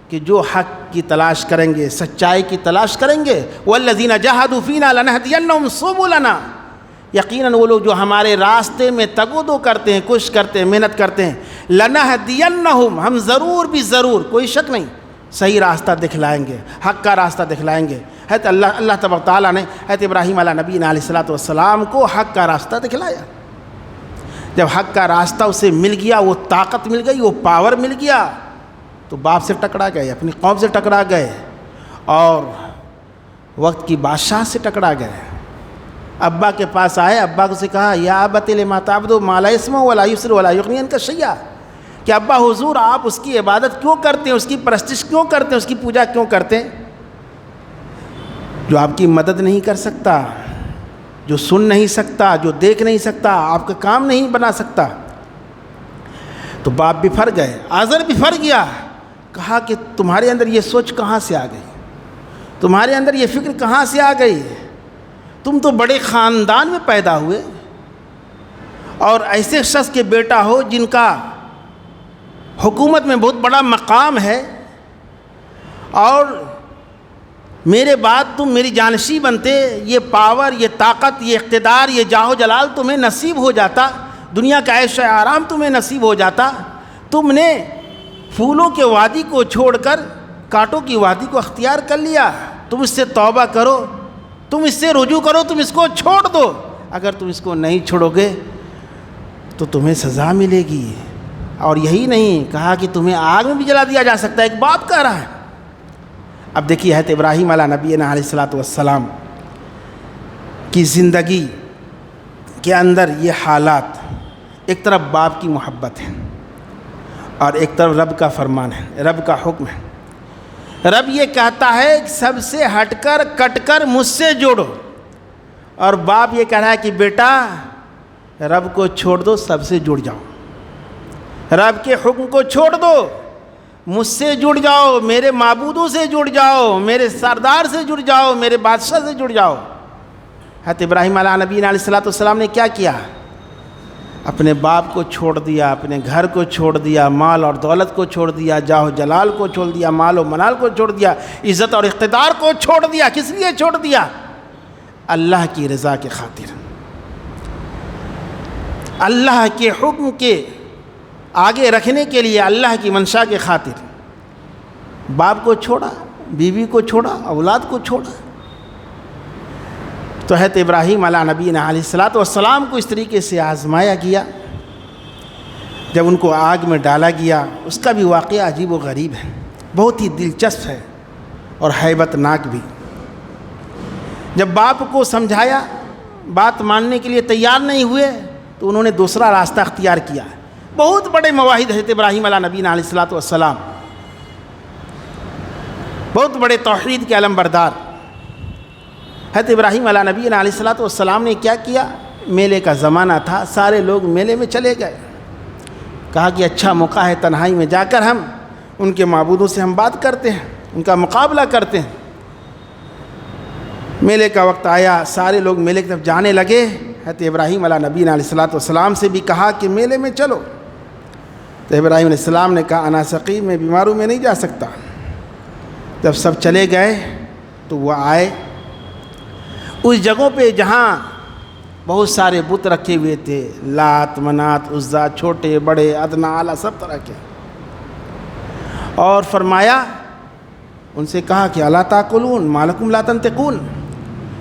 کہ جو حق کی تلاش کریں گے، سچائی کی تلاش کریں گے، والذین جاہدوا فینا لنہدینہم سبلنا، یقیناً وہ لوگ جو ہمارے راستے میں تگ و دو کرتے ہیں، کوشش کرتے ہیں، محنت کرتے ہیں، لنہدینہم، ہم ضرور بھی ضرور، کوئی شک نہیں، صحیح راستہ دکھلائیں گے، حق کا راستہ دکھلائیں گے۔ حضرت اللہ تبارک تعالیٰ نے حضرت ابراہیم علیہ نبینا علیہ الصلوۃ والسلام کو حق کا راستہ دکھلایا۔ جب حق کا راستہ اسے مل گیا، وہ طاقت مل گئی، وہ پاور مل گیا، تو باپ سے ٹکرا گئے، اپنی قوم سے ٹکرا گئے، اور وقت کی بادشاہ سے ٹکرا گئے۔ ابا کے پاس آئے، ابا سے کہا یا ابت لما تعبد ما لا يسمع ولا يبصر ولا يغني عنك شيئا، کہ ابا حضور آپ اس کی عبادت کیوں کرتے ہیں، اس کی پرستش کیوں کرتے ہیں، اس کی پوجا کیوں کرتے ہیں، جو آپ کی مدد نہیں کر سکتا، جو سن نہیں سکتا، جو دیکھ نہیں سکتا، آپ کا کام نہیں بنا سکتا۔ تو باپ بھی پھر گئے، آزر بھی پھر گیا، کہا کہ تمہارے اندر یہ سوچ کہاں سے آ گئی، تمہارے اندر یہ فکر کہاں سے آ گئی، تم تو بڑے خاندان میں پیدا ہوئے، اور ایسے شخص کے بیٹا ہو جن کا حکومت میں بہت بڑا مقام ہے، اور میرے بعد تم میری جانشین بنتے، یہ پاور، یہ طاقت، یہ اقتدار، یہ جاہ و جلال تمہیں نصیب ہو جاتا، دنیا کا عیش و آرام تمہیں نصیب ہو جاتا، تم نے پھولوں کے وادی کو چھوڑ کر کانٹوں کی وادی کو اختیار کر لیا۔ تم اس سے توبہ کرو، تم اس سے رجوع کرو، تم اس کو چھوڑ دو، اگر تم اس کو نہیں چھوڑو گے تو تمہیں سزا ملے گی، اور یہی نہیں کہا کہ تمہیں آگ میں بھی جلا دیا جا سکتا ہے، ایک باپ کہہ رہا ہے۔ اب دیکھیے حضرت ابراہیم علیہ نبینا علیہ الصلوۃ والسلام کی زندگی کے اندر یہ حالات، ایک طرف باپ کی محبت ہے اور ایک طرف رب کا فرمان ہے، رب کا حکم ہے۔ رب یہ کہتا ہے کہ سب سے ہٹ کر کٹ کر مجھ سے جوڑو، اور باپ یہ کہہ رہا ہے کہ بیٹا رب کو چھوڑ دو، سب سے جڑ جاؤ، رب کے حکم کو چھوڑ دو، مجھ سے جڑ جاؤ، میرے معبودوں سے جڑ جاؤ، میرے سردار سے جڑ جاؤ، میرے بادشاہ سے جڑ جاؤ۔ حضرت ابراہیم علیہ نبینا علیہ الصلوۃ والسلام نے کیا کیا؟ اپنے باپ کو چھوڑ دیا، اپنے گھر کو چھوڑ دیا، مال اور دولت کو چھوڑ دیا، جاہ و جلال کو چھوڑ دیا، مال و منال کو چھوڑ دیا، عزت اور اقتدار کو چھوڑ دیا۔ کس لیے چھوڑ دیا؟ اللہ کی رضا کی خاطر، اللہ کے حکم کے آگے رکھنے کے لیے، اللہ کی منشا کے خاطر باپ کو چھوڑا، بیوی کو چھوڑا، اولاد کو چھوڑا۔ تو حضرت ابراہیم علیہ نبینا علیہ الصلوۃ والسلام کو اس طریقے سے آزمایا گیا۔ جب ان کو آگ میں ڈالا گیا، اس کا بھی واقعہ عجیب و غریب ہے، بہت ہی دلچسپ ہے اور ہیبت ناک بھی۔ جب باپ کو سمجھایا، بات ماننے کے لیے تیار نہیں ہوئے، تو انہوں نے دوسرا راستہ اختیار کیا۔ بہت بڑے مواہد حضرت ابراہیم علیہ نبینا علیہ الصلوۃ والسلام، بہت بڑے توحید کے علم بردار حضرت ابراہیم علیہ نبی علیہ الصلوۃ والسلام نے کیا کیا، میلے کا زمانہ تھا، سارے لوگ میلے میں چلے گئے، کہا کہ اچھا موقع ہے تنہائی میں جا کر ہم ان کے معبودوں سے ہم بات کرتے ہیں، ان کا مقابلہ کرتے ہیں۔ میلے کا وقت آیا، سارے لوگ میلے کی طرف جانے لگے۔ حضرت ابراہیم علیہ نبی علیہ الصلوۃ والسلام سے بھی کہا کہ میلے میں چلو، تو ابراہیم علیہ السلام نے کہا انا سقیم، میں بیمار ہوں، میں نہیں جا سکتا۔ جب سب چلے گئے تو وہ آئے اس جگہوں پہ جہاں بہت سارے بت رکھے ہوئے تھے، لات منات عزا، چھوٹے بڑے ادنا اعلیٰ سب طرح کے، اور فرمایا ان سے کہا کہ الا تاکلون ما لکم لا تنطقون،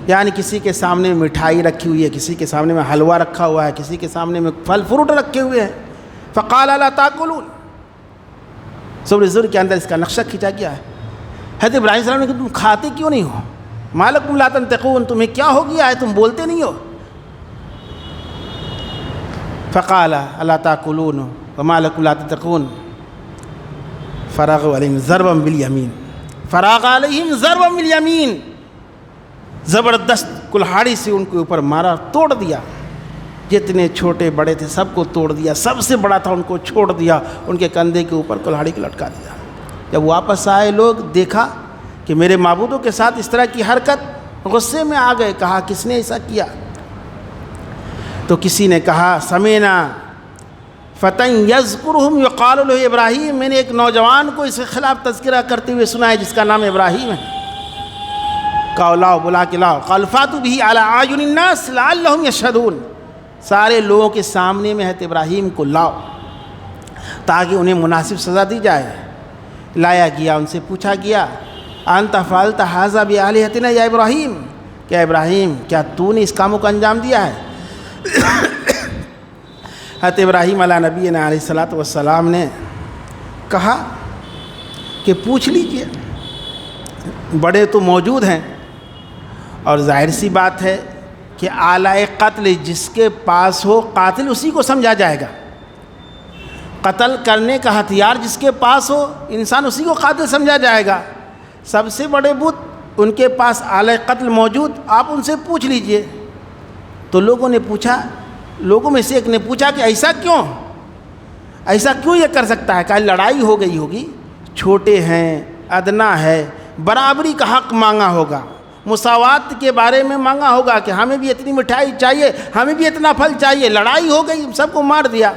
یعنی کسی کے سامنے مٹھائی رکھی ہوئی ہے، کسی کے سامنے میں حلوہ رکھا ہوا ہے، کسی کے سامنے میں پھل فروٹ رکھے ہوئے ہیں، فقال الا تاکلون۔ سورۃ الزمر کے اندر اس کا نقشہ کھینچا گیا ہے۔ حضرت ابراہیم علیہ السلام نے کہا تم کھاتے کیوں نہیں ہو، ما لکم لا تنطقون، تمہیں کیا ہو گیا ہے، تم بولتے نہیں ہو۔ فقال الا تاکلون وما لکم لا تنطقون فراغ علیہم ضربا بالیمین، فراغ علیہم ضربا بالیمین، زبردست کلہاڑی سے ان کے اوپر مارا، توڑ دیا، جتنے چھوٹے بڑے تھے سب کو توڑ دیا، سب سے بڑا تھا ان کو چھوڑ دیا، ان کے کندھے کے اوپر کلہاڑی کو لٹکا دیا۔ جب واپس آئے لوگ، دیکھا کہ میرے معبودوں کے ساتھ اس طرح کی حرکت، غصے میں آ گئے، کہا کس نے ایسا کیا؟ تو کسی نے کہا سمینا فتى یذکرہم یقال له ابراہیم، میں نے ایک نوجوان کو اس کے خلاف تذکرہ کرتے ہوئے سنا ہے جس کا نام ابراہیم ہے۔ کہا لاؤ، بلا کے لاؤ، قال فاتوا به على اعین الناس لعلهم یشهدون، سارے لوگوں کے سامنے میں حضرت ابراہیم کو لاؤ تاکہ انہیں مناسب سزا دی جائے۔ لایا گیا، ان سے پوچھا گیا انت فعلت ھذا بآلہتنا یا ابراہیم، کیا ابراہیم کیا تو نے اس کاموں کو انجام دیا ہے؟ حضرت ابراہیم علیہ نبی علیہ الصلوۃ والسلام نے کہا کہ پوچھ لیجئے، بڑے تو موجود ہیں، اور ظاہر سی بات ہے کہ آلہ قتل جس کے پاس ہو قاتل اسی کو سمجھا جائے گا، قتل کرنے کا ہتھیار جس کے پاس ہو انسان اسی کو قاتل سمجھا جائے گا۔ سب سے بڑے بت ان کے پاس آلہ قتل موجود، آپ ان سے پوچھ لیجئے۔ تو لوگوں نے پوچھا، لوگوں میں سے ایک نے پوچھا کہ ایسا کیوں یہ کر سکتا ہے؟ کہا لڑائی ہو گئی ہوگی، چھوٹے ہیں، ادنا ہے، برابری کا حق مانگا ہوگا، مساوات کے بارے میں مانگا ہوگا کہ ہمیں بھی اتنی مٹھائی چاہیے، ہمیں بھی اتنا پھل چاہیے، لڑائی ہو گئی، سب کو مار دیا۔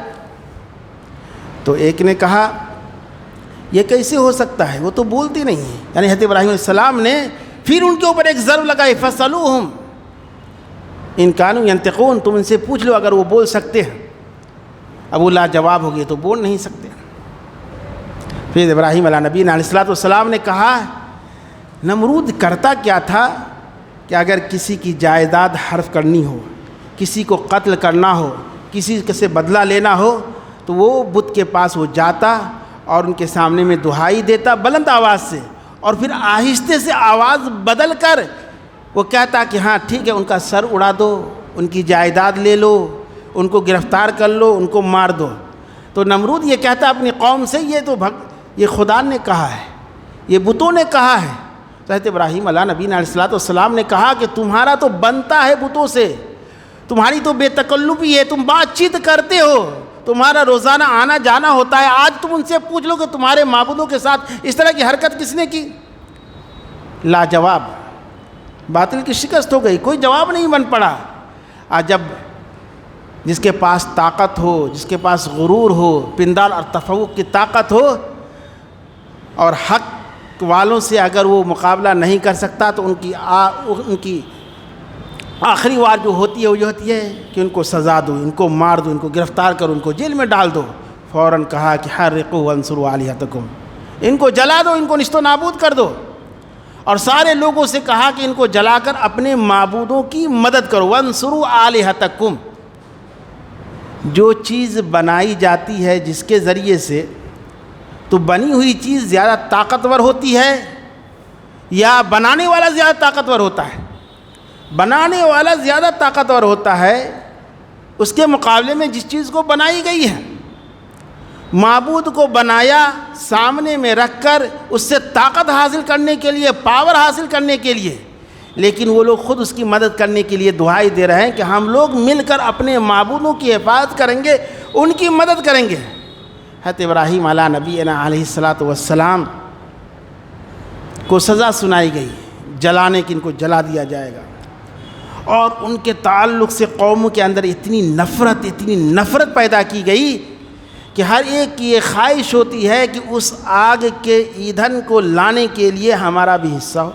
تو ایک نے کہا یہ کیسے ہو سکتا ہے، وہ تو بولتی نہیں ہے، یعنی حضرت ابراہیم علیہ السلام نے پھر ان کے اوپر ایک ضرب لگائی، فَاسْأَلُوهُمْ إِن كَانُوا يَنْطِقُونَ، تم ان سے پوچھ لو اگر وہ بول سکتے ہیں۔ اب وہ لاجواب ہو گئے تو بول نہیں سکتے۔ پھر ابراہیم علیہ نبی علیہ الصلوۃ والسلام نے کہا نمرود کرتا کیا تھا کہ اگر کسی کی جائیداد حرف کرنی ہو، کسی کو قتل کرنا ہو، کسی سے بدلہ لینا ہو، تو وہ بت کے پاس وہ جاتا اور ان کے سامنے میں دہائی دیتا بلند آواز سے، اور پھر آہستہ سے آواز بدل کر وہ کہتا کہ ہاں ٹھیک ہے، ان کا سر اڑا دو، ان کی جائیداد لے لو، ان کو گرفتار کر لو، ان کو مار دو۔ تو نمرود یہ کہتا اپنی قوم سے یہ خدا نے کہا ہے، یہ بتوں نے کہا ہے۔ تو حضرت ابراہیم علیہ نبی علیہ الصلوۃ والسلام نے کہا کہ تمہارا تو بنتا ہے بتوں سے، تمہاری تو بے تکلفی ہے، تم بات چیت کرتے ہو، تمہارا روزانہ آنا جانا ہوتا ہے، آج تم ان سے پوچھ لو کہ تمہارے معبودوں کے ساتھ اس طرح کی حرکت کس نے کی؟ لاجواب، باطل کی شکست ہو گئی، کوئی جواب نہیں بن پڑا۔ آج جب جس کے پاس طاقت ہو، جس کے پاس غرور ہو، پندار اور تفوق کی طاقت ہو، اور حق والوں سے اگر وہ مقابلہ نہیں کر سکتا تو ان کی آخری وار جو ہوتی ہے وہ یہ ہوتی ہے کہ ان کو سزا دو، ان کو مار دو، ان کو گرفتار کرو، ان کو جیل میں ڈال دو۔ فوراً کہا کہ حرقوا وانصروا آلہتکم، ان کو جلا دو، ان کو نیست و نابود کر دو، اور سارے لوگوں سے کہا کہ ان کو جلا کر اپنے معبودوں کی مدد کرو۔ وانصروا آلہتکم، جو چیز بنائی جاتی ہے جس کے ذریعے سے، تو بنی ہوئی چیز زیادہ طاقتور ہوتی ہے یا بنانے والا زیادہ طاقتور ہوتا ہے؟ بنانے والا زیادہ طاقتور ہوتا ہے اس کے مقابلے میں جس چیز کو بنائی گئی ہے۔ معبود کو بنایا سامنے میں رکھ کر اس سے طاقت حاصل کرنے کے لیے، پاور حاصل کرنے کے لیے، لیکن وہ لوگ خود اس کی مدد کرنے کے لیے دعائی دے رہے ہیں کہ ہم لوگ مل کر اپنے معبودوں کی حفاظت کریں گے، ان کی مدد کریں گے۔ حضرت ابراہیم علیہ نبینا علیہ الصلاۃ والسلام کو سزا سنائی گئی جلانے کی، ان کو جلا دیا جائے گا، اور ان کے تعلق سے قوموں کے اندر اتنی نفرت پیدا کی گئی کہ ہر ایک کی یہ خواہش ہوتی ہے کہ اس آگ کے ایندھن کو لانے کے لیے ہمارا بھی حصہ ہو۔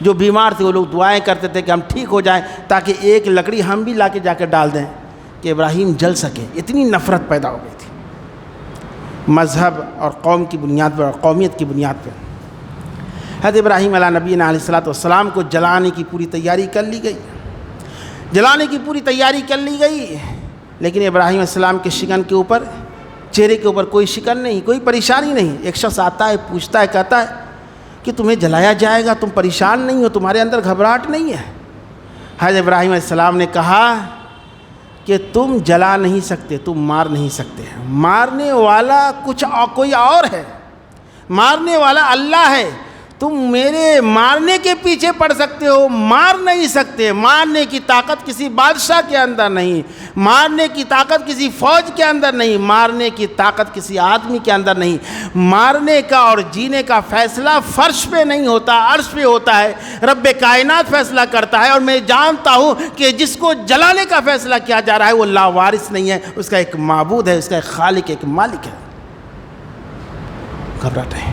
جو بیمار تھے وہ لوگ دعائیں کرتے تھے کہ ہم ٹھیک ہو جائیں تاکہ ایک لکڑی ہم بھی لا کے جا کے ڈال دیں کہ ابراہیم جل سکے۔ اتنی نفرت پیدا ہو گئی تھی مذہب اور قوم کی بنیاد پر اور قومیت کی بنیاد پر۔ حضرت ابراہیم علیہ نبینا علیہ الصلاۃ والسلام کو جلانے کی پوری تیاری کر لی گئی، لیکن ابراہیم علیہ السلام کے شکن کے اوپر، چہرے کے اوپر کوئی شکن نہیں، کوئی پریشانی نہیں۔ ایک شخص آتا ہے، پوچھتا ہے، کہتا ہے کہ تمہیں جلایا جائے گا، تم پریشان نہیں ہو، تمہارے اندر گھبراہٹ نہیں ہے؟ حضرت ابراہیم علیہ السلام نے کہا کہ تم جلا نہیں سکتے، تم مار نہیں سکتے، مارنے والا کوئی اور ہے، مارنے والا اللہ ہے۔ تم میرے مارنے کے پیچھے پڑ سکتے ہو، مار نہیں سکتے۔ مارنے کی طاقت کسی بادشاہ کے اندر نہیں، مارنے کی طاقت کسی فوج کے اندر نہیں، مارنے کی طاقت کسی آدمی کے اندر نہیں۔ مارنے کا اور جینے کا فیصلہ فرش پہ نہیں ہوتا، عرش پہ ہوتا ہے۔ رب کائنات فیصلہ کرتا ہے، اور میں جانتا ہوں کہ جس کو جلانے کا فیصلہ کیا جا رہا ہے وہ لاوارث نہیں ہے، اس کا ایک معبود ہے، اس کا ایک خالق، ایک مالک ہے۔ گھبراہٹ ہے۔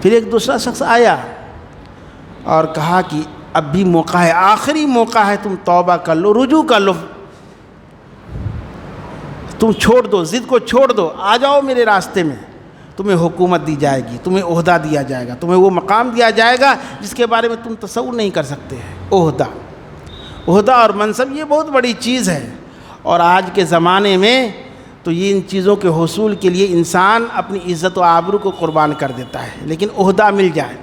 پھر ایک دوسرا شخص آیا اور کہا کہ اب بھی موقع ہے، آخری موقع ہے، تم توبہ کر لو، رجوع کر لو، تم چھوڑ دو، ضد کو چھوڑ دو، آ جاؤ میرے راستے میں، تمہیں حکومت دی جائے گی، تمہیں عہدہ دیا جائے گا، تمہیں وہ مقام دیا جائے گا جس کے بارے میں تم تصور نہیں کر سکتے۔ عہدہ اور منصب یہ بہت بڑی چیز ہے، اور آج کے زمانے میں تو یہ ان چیزوں کے حصول کے لیے انسان اپنی عزت و آبرو کو قربان کر دیتا ہے۔ لیکن عہدہ مل جائے،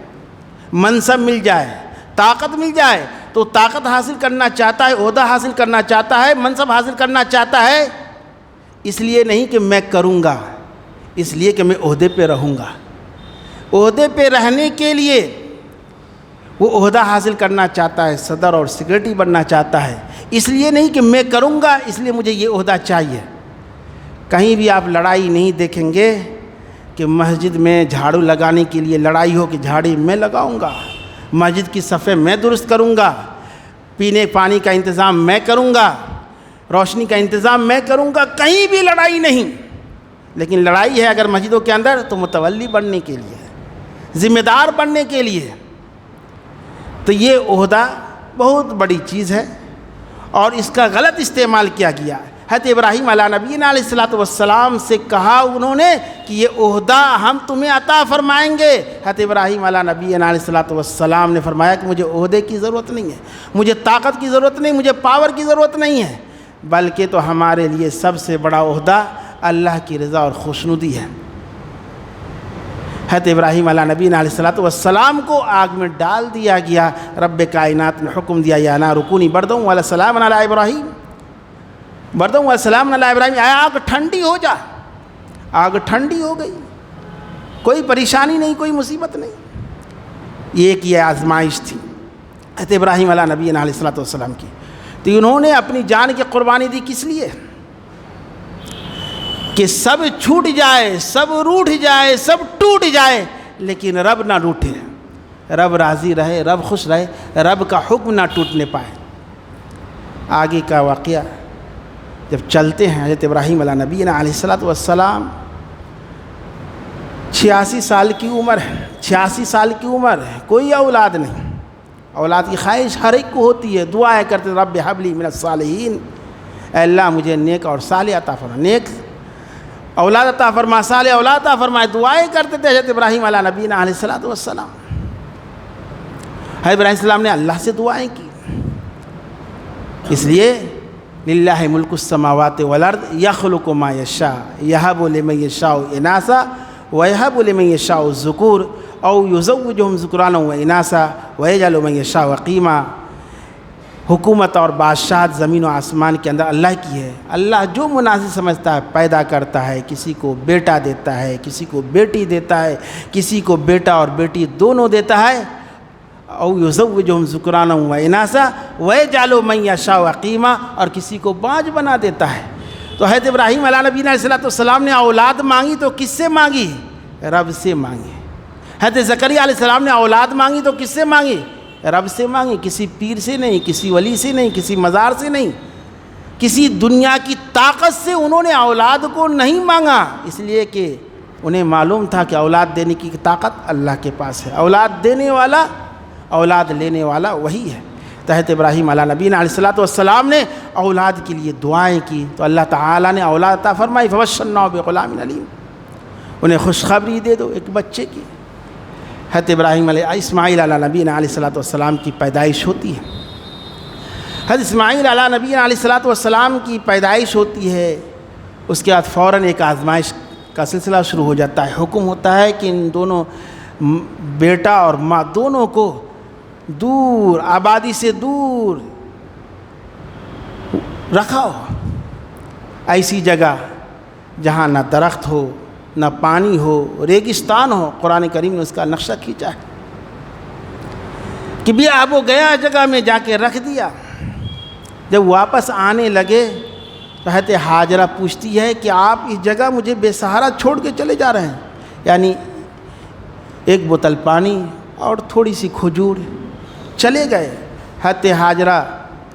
منصب مل جائے، طاقت مل جائے تو طاقت حاصل کرنا چاہتا ہے، عہدہ حاصل کرنا چاہتا ہے، منصب حاصل کرنا چاہتا ہے، اس لیے نہیں کہ میں کروں گا، اس لیے کہ میں عہدے پہ رہوں گا۔ عہدے پہ رہنے کے لیے وہ عہدہ حاصل کرنا چاہتا ہے، صدر اور سیکرٹری بننا چاہتا ہے، اس لیے نہیں کہ میں کروں گا، اس لیے مجھے یہ عہدہ چاہیے۔ کہیں بھی آپ لڑائی نہیں دیکھیں گے کہ مسجد میں جھاڑو لگانے کے لیے لڑائی ہو کہ جھاڑی میں لگاؤں گا، مسجد کی صفیں میں درست کروں گا، پینے پانی کا انتظام میں کروں گا، روشنی کا انتظام میں کروں گا، کہیں بھی لڑائی نہیں۔ لیکن لڑائی ہے اگر مسجدوں کے اندر تو متولی بننے کے لیے، ذمہ دار بننے کے لیے۔ تو یہ عہدہ بہت بڑی چیز ہے اور اس کا غلط استعمال کیا گیا ہے۔ حضرت ابراہیم علیہ نبینا علیہ الصلاۃ والسلام سے کہا انہوں نے کہ یہ عہدہ ہم تمہیں عطا فرمائیں گے۔ حضرت ابراہیم علیہ نبینا علیہ الصلاۃ والسلام نے فرمایا کہ مجھے عہدے کی ضرورت نہیں ہے، مجھے طاقت کی ضرورت نہیں، مجھے پاور کی ضرورت نہیں ہے، بلکہ تو ہمارے لیے سب سے بڑا عہدہ اللہ کی رضا اور خوشنودی ہے۔ حضرت ابراہیم علیہ نبینا علیہ الصلاۃ والسلام کو آگ میں ڈال دیا گیا۔ رب کائنات نے حکم دیا یا نار کونی بردا و سلاما علی ابراہیم، بردا و سلاما علی ابراہیم، آگ ٹھنڈی ہو جا۔ آگ ٹھنڈی ہو گئی، کوئی پریشانی نہیں، کوئی مصیبت نہیں۔ یہ ایک یہ آزمائش تھی حضرت ابراہیم علیہ نبینا علیہ الصلاۃ والسلام کی۔ تو انہوں نے اپنی جان کی قربانی دی کس لیے؟ کہ سب چھوٹ جائے، سب روٹھ جائے، سب ٹوٹ جائے، لیکن رب نہ روٹھے، رب راضی رہے، رب خوش رہے، رب کا حکم نہ ٹوٹنے پائے۔ آگے کا واقعہ جب چلتے ہیں، حضرت ابراہیم علیہ نبینا علیہ الصلاۃ والسلام 86 سال کی عمر ہے، 86 سال کی عمر ہے، کوئی اولاد نہیں۔ اولاد کی خواہش ہر ایک کو ہوتی ہے، دعائیں کرتے رب ہب لی من الصالحین، اے اللہ مجھے نیک اور صالح عطا فرما، نیک اولاد عطا فرما، صالح اولاد عطا فرمائے، دعائیں کرتے تھے حضرت ابراہیم علیہ نبینا علیہ الصلاۃ والسلام۔ حضرت ابراہیم السلام نے اللہ سے دعائیں کی، اس لیے للہ ملک السماوات والارض یخلق ما یشاء یہب لمن یشاء اناثا ویہب لمن یشاء الذکور او یزوجہم ذکرانا و اناثا ویجعل من یشاء عقیما۔ حکومت اور بادشاہت زمین و آسمان کے اندر اللہ کی ہے۔ اللہ جو مناسب سمجھتا ہے پیدا کرتا ہے، کسی کو بیٹا دیتا ہے، کسی کو بیٹی دیتا ہے، کسی کو بیٹا اور بیٹی دونوں دیتا ہے، او یزوجہم ذکرانا و اناثا ویجعل من یشاء عقیما، اور کسی کو باج بنا دیتا ہے۔ تو حضرت ابراہیم علیہ نبی علیہ السلام نے اولاد مانگی تو کس سے مانگی؟ رب سے مانگی۔ حضرت زکریا علیہ السلام نے اولاد مانگی تو کس سے مانگی؟ رب سے مانگی، کسی پیر سے نہیں، کسی ولی سے نہیں، کسی مزار سے نہیں، کسی دنیا کی طاقت سے انہوں نے اولاد کو نہیں مانگا، اس لیے کہ انہیں معلوم تھا کہ اولاد دینے کی طاقت اللہ کے پاس ہے، اولاد دینے والا اولاد لینے والا وہی ہے۔ تو حضرت ابراہیم علیہ نبی علیہ السلام نے اولاد کے لیے دعائیں کی تو اللہ تعالیٰ نے اولاد عطا فرمائی، فبشرناہ بغلام علیم، انہیں خوشخبری دے دو ایک بچے کی۔ حضرت ابراہیم علیہ اسماعیل علیہ نبی علیہ السلام کی پیدائش ہوتی ہے۔ حضرت اسماعیل علیہ نبی علیہ السلام کی پیدائش ہوتی ہے، اس کے بعد فوراً ایک آزمائش کا سلسلہ شروع ہو جاتا ہے۔ حکم ہوتا ہے کہ ان دونوں بیٹا اور ماں دونوں کو دور، آبادی سے دور رکھو، ایسی جگہ جہاں نہ درخت ہو، نہ پانی ہو، ریگستان ہو۔ قرآن کریم نے اس کا نقشہ کھینچا ہے کہ بھی اب وہ گیا جگہ میں جا کے رکھ دیا۔ جب واپس آنے لگے تو حضرت ہاجرہ پوچھتی ہے کہ آپ اس جگہ مجھے بے سہارا چھوڑ کے چلے جا رہے ہیں، یعنی ایک بوتل پانی اور تھوڑی سی کھجور، چلے گئے۔ حضرت ہاجرہ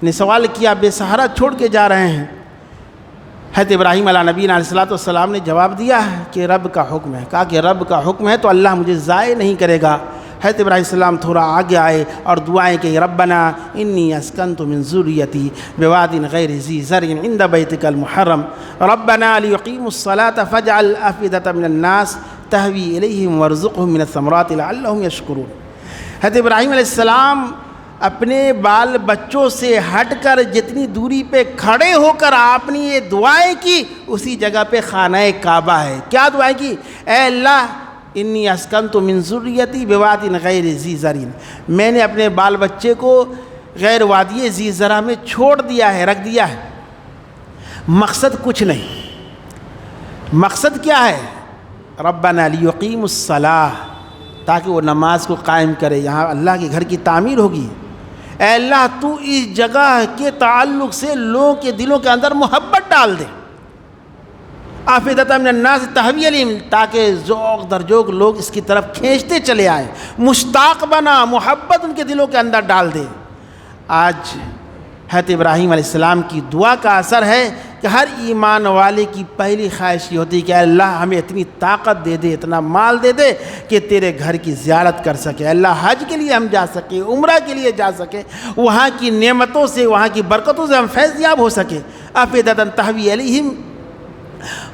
نے سوال کیا بے سہارا چھوڑ کے جا رہے ہیں؟ حضرت ابراہیم علیہ نبی علیہ السلام نے جواب دیا ہے کہ رب کا حکم ہے، کہا کہ رب کا حکم ہے تو اللہ مجھے ضائع نہیں کرے گا۔ حضرت ابراہیم السلام تھوڑا آگے آئے اور دعائیں کہ ربنا انی اسکنت من ذریتی بواد غیر ذی زرع عند بیتک المحرم ربنا لیقیموا الصلاة فاجعل افئدة من الناس تہوی الیہم وارزقہم من الثمرات لعلہم یشکرون۔ حضرت ابراہیم علیہ السلام اپنے بال بچوں سے ہٹ کر جتنی دوری پہ کھڑے ہو کر آپ نے یہ دعائیں کی، اسی جگہ پہ خانہ کعبہ ہے۔ کیا دعائیں کی؟ اے اللہ انی اسکنت من ذریتی بواد غیر ذی زرع، میں نے اپنے بال بچے کو غیر وادی ذی زرع میں چھوڑ دیا ہے، رکھ دیا ہے۔ مقصد کچھ نہیں، مقصد کیا ہے؟ ربنا لیقیموا الصلاۃ، تاکہ وہ نماز کو قائم کرے، یہاں اللہ کے گھر کی تعمیر ہوگی۔ اے اللہ تو اس جگہ کے تعلق سے لوگوں کے دلوں کے اندر محبت ڈال دے، افئدۃ من الناس تہوی الیہم، تاکہ ذوق در ذوق لوگ اس کی طرف کھینچتے چلے آئیں، مشتاق بنا، محبت ان کے دلوں کے اندر ڈال دے۔ آج حضرت ابراہیم علیہ السلام کی دعا کا اثر ہے کہ ہر ایمان والے کی پہلی خواہش یہ ہوتی ہے کہ اے اللہ ہمیں اتنی طاقت دے دے، اتنا مال دے دے کہ تیرے گھر کی زیارت کر سکے، اللہ حج کے لیے ہم جا سکے، عمرہ کے لیے جا سکے، وہاں کی نعمتوں سے، وہاں کی برکتوں سے ہم فیض یاب ہو سکے۔ افئدۃ تہوی الیہم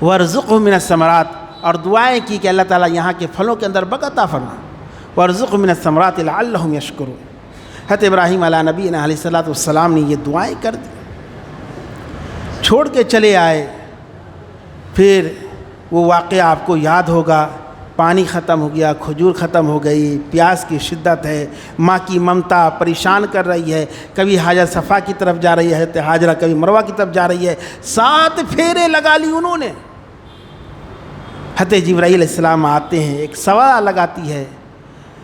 وارزقہم من الثمرات، اور دعائیں کی کہ اللہ تعالیٰ یہاں کے پھلوں کے اندر برکت عطا فرما، وارزقہم من الثمرات لعلہم یشکرون۔ حضرت ابراہیم علیہ نبی علیہ السلام نے یہ دعائیں کر دی، چھوڑ کے چلے آئے۔ پھر وہ واقعہ آپ کو یاد ہوگا، پانی ختم ہو گیا، کھجور ختم ہو گئی، پیاس کی شدت ہے، ماں کی ممتا پریشان کر رہی ہے، کبھی حجر صفا کی طرف جا رہی ہے حضرت ہاجرہ، کبھی مروہ کی طرف جا رہی ہے، 7 پھیرے لگا لی انہوں نے۔ حضرت جبرائیل علیہ السلام آتے ہیں، ایک سوال لگاتی ہے،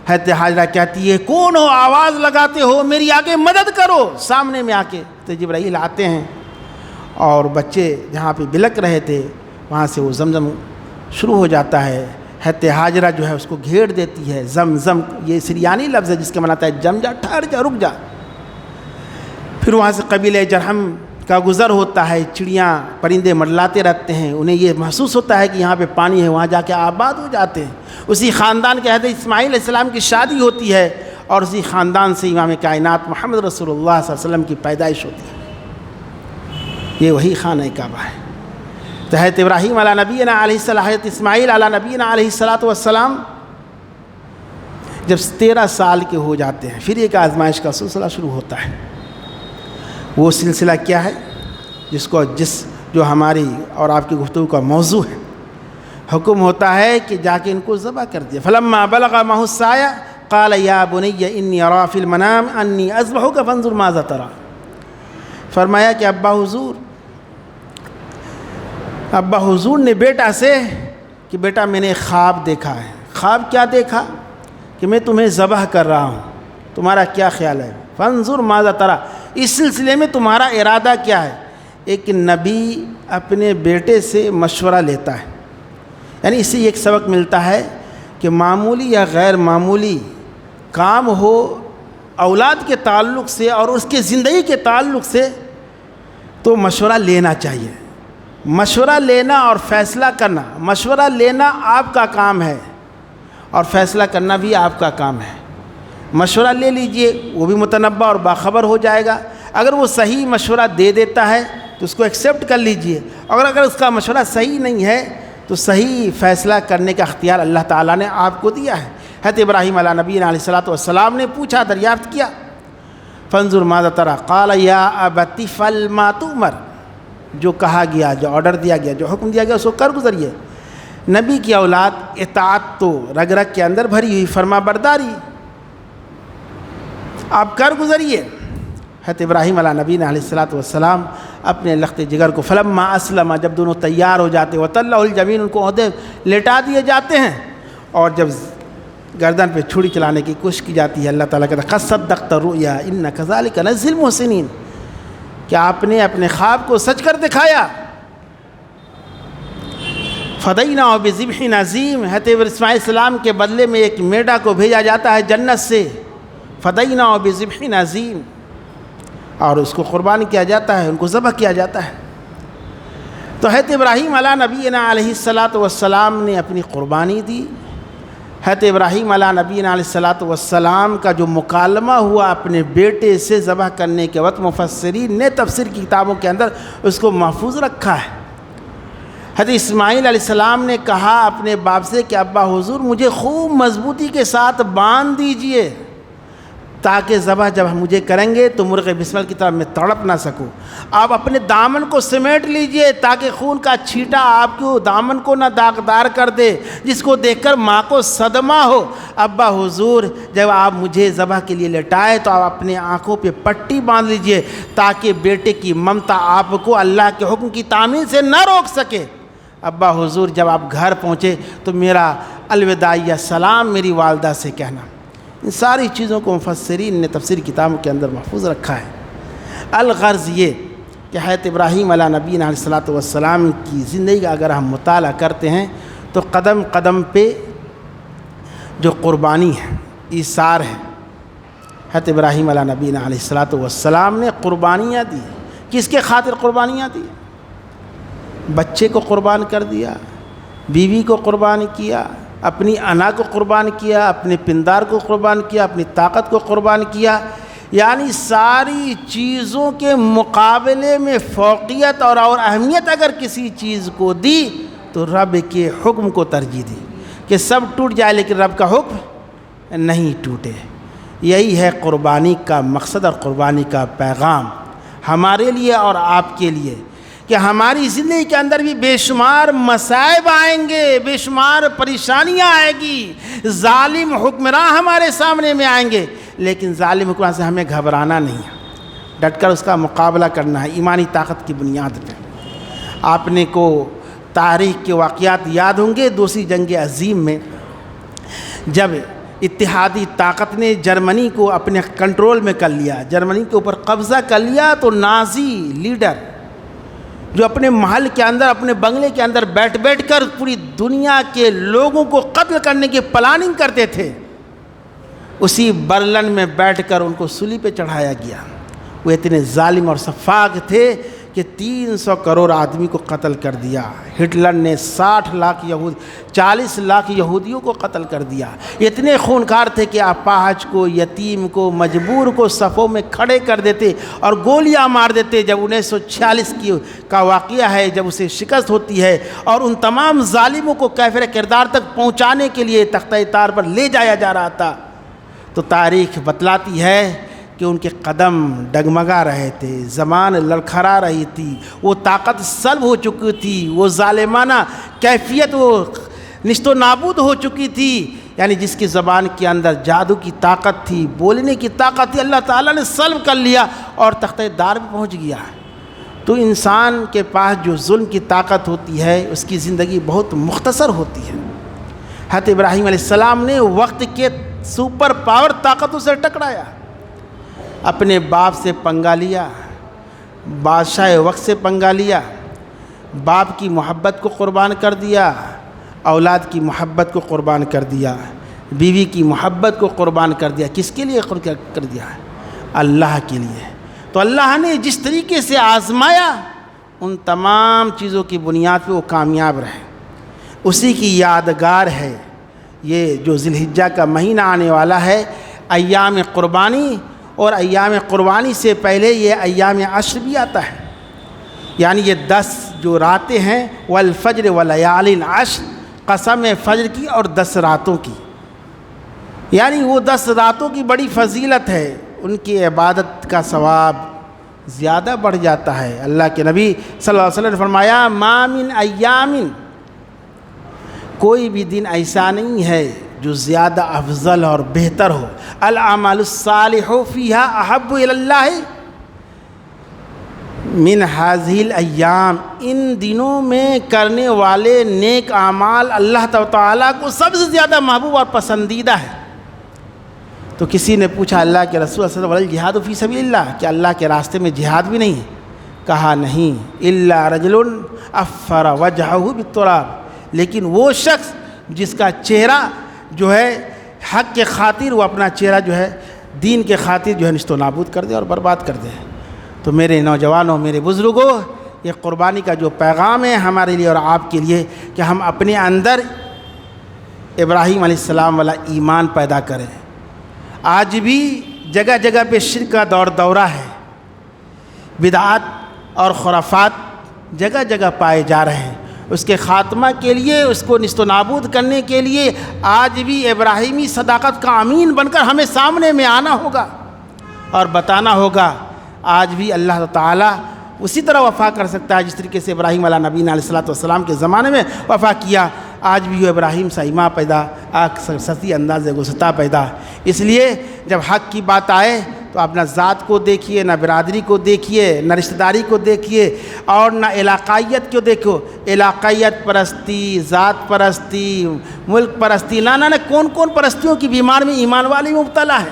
حضرت ہاجرہ کہتی ہے کون ہو، آواز لگاتے ہو، میری آگے مدد کرو، سامنے میں آ کے حضرت جبرائیل آتے ہیں، اور بچے جہاں پہ بلک رہے تھے وہاں سے وہ زمزم شروع ہو جاتا ہے۔ حضرت ہاجرہ جو ہے اس کو گھیر دیتی ہے، زمزم یہ سریانی لفظ ہے جس کے معنی آتا ہے جم جا، ٹھہر جا، رک جا۔ پھر وہاں سے قبیلہ جرہم کا گزر ہوتا ہے، چڑیاں پرندے منڈلاتے رہتے ہیں، انہیں یہ محسوس ہوتا ہے کہ یہاں پہ پانی ہے، وہاں جا کے آباد ہو جاتے ہیں۔ اسی خاندان کے حضرت اسماعیل علیہ السلام کی شادی ہوتی ہے، اور اسی خاندان سے امام کائنات محمد رسول اللہ صلی اللہ علیہ وسلم کی پیدائش ہوتی ہے۔ یہ وہی خانہ کعبہ ہے۔ تو حضرت ابراہیم علیہ نبینا علیہ السلام، حضرت اسماعیل علیہ نبینا علیہ السلام جب 13 سال کے ہو جاتے ہیں، پھر ایک آزمائش کا سلسلہ شروع ہوتا ہے۔ وہ سلسلہ کیا ہے جو ہماری اور آپ کی گفتگو کا موضوع ہے؟ حکم ہوتا ہے کہ جا کے ان کو ذبح کر دیا۔ فلما بلغ معه السعی قال یا بنی انی ارى فی المنام انی اذبحک فانظر ماذا تری۔ فرمایا کہ ابا حضور نے بیٹا سے کہ بیٹا میں نے خواب دیکھا ہے۔ خواب کیا دیکھا؟ کہ میں تمہیں ذبح کر رہا ہوں، تمہارا کیا خیال ہے؟ فانظر ماذا ترى، اس سلسلے میں تمہارا ارادہ کیا ہے؟ ایک نبی اپنے بیٹے سے مشورہ لیتا ہے، یعنی اس سے ایک سبق ملتا ہے کہ معمولی یا غیر معمولی کام ہو اولاد کے تعلق سے اور اس کے زندگی کے تعلق سے تو مشورہ لینا چاہیے۔ مشورہ لینا اور فیصلہ کرنا، مشورہ لینا آپ کا کام ہے اور فیصلہ کرنا بھی آپ کا کام ہے۔ مشورہ لے لیجئے، وہ بھی متنبع اور باخبر ہو جائے گا۔ اگر وہ صحیح مشورہ دے دیتا ہے تو اس کو ایکسیپٹ کر لیجئے، اور اگر اس کا مشورہ صحیح نہیں ہے تو صحیح فیصلہ کرنے کا اختیار اللہ تعالیٰ نے آپ کو دیا ہے۔ حضرت ابراہیم علیہ نبی علیہ الصلوۃ والسلام نے پوچھا، دریافت کیا، فانظر ماذا ترى قال یا ابت افعل ما تؤمر، جو کہا گیا، جو آرڈر دیا گیا، جو حکم دیا گیا اس کو کر گزریے۔ نبی کی اولاد اطاعت تو رگ رگ کے اندر بھری ہوئی، فرما برداری آپ کر گزریے۔ حضرت ابراہیم علیہ نبی علیہ الصلوۃ والسلام اپنے لخت جگر کو فلما اسلم، جب دونوں تیار ہو جاتے، وتلہ الجبین، ان کو عہدے لٹا دیے جاتے ہیں، اور جب گردن پہ چھری چلانے کی کوشش کی جاتی ہے، اللہ تعالیٰ کہتا ہے قد صدقت الرؤیا ان کذلک نجزی المحسنین، کہ آپ نے اپنے خواب کو سچ کر دکھایا۔ فدیناہ بذبح عظیم، حضرت اسماعیل السلام کے بدلے میں ایک میڈا کو بھیجا جاتا ہے جنت سے، فدیناہ بذبح عظیم، اور اس کو قربان کیا جاتا ہے، ان کو ذبح کیا جاتا ہے۔ تو حضرت ابراہیم علیہ نبینا علیہ الصلوۃ والسلام نے اپنی قربانی دی۔ حضرت ابراہیم علیہ نبینا علیہ الصلوۃ والسلام کا جو مکالمہ ہوا اپنے بیٹے سے ذبح کرنے کے وقت، مفسرین نے تفسیر کی کتابوں کے اندر اس کو محفوظ رکھا ہے۔ حضرت اسماعیل علیہ السلام نے کہا اپنے باپ سے کہ ابا حضور مجھے خوب مضبوطی کے ساتھ باندھ دیجئے، تاکہ ذبح جب مجھے کریں گے تو مرغ بسمل کی طرح میں تڑپ نہ سکوں۔ آپ اپنے دامن کو سمیٹ لیجئے تاکہ خون کا چھینٹا آپ کو دامن کو نہ داغدار کر دے، جس کو دیکھ کر ماں کو صدمہ ہو۔ ابا حضور جب آپ مجھے ذبح کے لیے لٹائے تو آپ اپنے آنکھوں پہ پٹی باندھ لیجئے تاکہ بیٹے کی ممتا آپ کو اللہ کے حکم کی تعمیل سے نہ روک سکے۔ ابا حضور جب آپ گھر پہنچے تو میرا الوداعیہ سلام میری والدہ سے کہنا۔ ان ساری چیزوں کو مفسرین نے تفسیر کتابوں کے اندر محفوظ رکھا ہے۔ الغرض یہ کہ حضرت ابراہیم علیہ نبی علیہ الصلوۃ والسلام کی زندگی کا اگر ہم مطالعہ کرتے ہیں تو قدم قدم پہ جو قربانی ہے، ایثار ہے، حضرت ابراہیم علیہ نبی علیہ الصلوۃ والسلام نے قربانیاں دی۔ کس کے خاطر قربانیاں دی؟ بچے کو قربان کر دیا، بیوی کو قربان کیا، اپنی انا کو قربان کیا، اپنے پندار کو قربان کیا، اپنی طاقت کو قربان کیا، یعنی ساری چیزوں کے مقابلے میں فوقیت اور اہمیت اگر کسی چیز کو دی تو رب کے حکم کو ترجیح دی کہ سب ٹوٹ جائے لیکن رب کا حکم نہیں ٹوٹے۔ یہی ہے قربانی کا مقصد اور قربانی کا پیغام ہمارے لیے اور آپ کے لیے، کہ ہماری زندگی کے اندر بھی بے شمار مصائب آئیں گے، بے شمار پریشانیاں آئیں گی، ظالم حکمراں ہمارے سامنے میں آئیں گے، لیکن ظالم حکمراں سے ہمیں گھبرانا نہیں ہے، ڈٹ کر اس کا مقابلہ کرنا ہے ایمانی طاقت کی بنیاد پہ۔ آپ نے کو تاریخ کے واقعات یاد ہوں گے، دوسری جنگ عظیم میں جب اتحادی طاقت نے جرمنی کو اپنے کنٹرول میں کر لیا، جرمنی کے اوپر قبضہ کر لیا، تو نازی لیڈر جو اپنے محل کے اندر، اپنے بنگلے کے اندر بیٹھ کر پوری دنیا کے لوگوں کو قتل کرنے کی پلاننگ کرتے تھے، اسی برلن میں بیٹھ کر ان کو سولی پہ چڑھایا گیا۔ وہ اتنے ظالم اور سفاک تھے کہ 300 کروڑ آدمی کو قتل کر دیا۔ ہٹلر نے 40 لاکھ یہودیوں کو قتل کر دیا۔ اتنے خونخوار تھے کہ اپاہج کو، یتیم کو، مجبور کو صفوں میں کھڑے کر دیتے اور گولیاں مار دیتے۔ جب 1946 کا واقعہ ہے، جب اسے شکست ہوتی ہے اور ان تمام ظالموں کو کافر کردار تک پہنچانے کے لیے تختہ طار پر لے جایا جا رہا تھا، تو تاریخ بتلاتی ہے کہ ان کے قدم ڈگمگا رہے تھے، زبان لڑکھڑا رہی تھی، وہ طاقت سلب ہو چکی تھی، وہ ظالمانہ کیفیت وہ نشت و نابود ہو چکی تھی۔ یعنی جس کی زبان کے اندر جادو کی طاقت تھی، بولنے کی طاقت تھی، اللہ تعالیٰ نے سلب کر لیا اور تختہ دار پہ پہنچ گیا۔ تو انسان کے پاس جو ظلم کی طاقت ہوتی ہے اس کی زندگی بہت مختصر ہوتی ہے۔ حضرت ابراہیم علیہ السلام نے وقت کے سپر پاور طاقتوں سے ٹکرایا، اپنے باپ سے پنگا لیا، بادشاہ وقت سے پنگا لیا، باپ کی محبت کو قربان کر دیا، اولاد کی محبت کو قربان کر دیا، بیوی کی محبت کو قربان کر دیا۔ کس کے لیے کر دیا؟ اللہ کے لیے۔ تو اللہ نے جس طریقے سے آزمایا ان تمام چیزوں کی بنیاد پہ وہ کامیاب رہے۔ اسی کی یادگار ہے یہ جو ذی الحجہ کا مہینہ آنے والا ہے، ایام قربانی، اور ایام قربانی سے پہلے یہ ایام عشر بھی آتا ہے، یعنی یہ 10 جو راتیں ہیں، والفجر ولیال عشر، قسم فجر کی اور 10 راتوں کی، یعنی وہ 10 راتوں کی بڑی فضیلت ہے، ان کی عبادت کا ثواب زیادہ بڑھ جاتا ہے۔ اللہ کے نبی صلی اللہ علیہ وسلم نے فرمایا ما من ایام، کوئی بھی دن ایسا نہیں ہے جو زیادہ افضل اور بہتر ہو، الاعمال الصالح فیہا احب الی اللہ من ہذہ الایام، ان دنوں میں کرنے والے نیک اعمال اللہ تعالیٰ کو سب سے زیادہ محبوب اور پسندیدہ ہے۔ تو کسی نے پوچھا اللہ کے رسول صلی اللہ علیہ وسلم الجہاد فی سبیل اللہ، کہ اللہ کے راستے میں جہاد بھی نہیں ہے؟ کہا نہیں، الا رجل افر وجہہ بالتراب، لیکن وہ شخص جس کا چہرہ جو ہے حق کے خاطر وہ اپنا چہرہ جو ہے دین کے خاطر جو ہے نشت و نابود کر دے اور برباد کر دے۔ تو میرے نوجوانوں، میرے بزرگوں، یہ قربانی کا جو پیغام ہے ہمارے لیے اور آپ کے لیے کہ ہم اپنے اندر ابراہیم علیہ السلام والا ایمان پیدا کریں۔ آج بھی جگہ جگہ پہ شرک کا دورہ ہے، بدعات اور خرافات جگہ جگہ پائے جا رہے ہیں۔ اس کے خاتمہ کے لیے، اس کو نیست و نابود کرنے کے لیے آج بھی ابراہیمی صداقت کا امین بن کر ہمیں سامنے میں آنا ہوگا اور بتانا ہوگا۔ آج بھی اللہ تعالیٰ اسی طرح وفا کر سکتا ہے جس طریقے سے ابراہیم علیہ نبینا علیہ الصلوۃ والسلام کے زمانے میں وفا کیا۔ آج بھی وہ ابراہیم سا ایما پیدا، سستی انداز گلستہ پیدا۔ اس لیے جب حق کی بات آئے تو آپ نہ ذات کو دیکھیے، نہ برادری کو دیکھیے، نہ رشتہ داری کو دیکھیے، اور نہ علاقائیت کو دیکھو۔ علاقائیت پرستی، ذات پرستی، ملک پرستی، نہ کون کون پرستیوں کی بیمار میں ایمان والے مبتلا ہے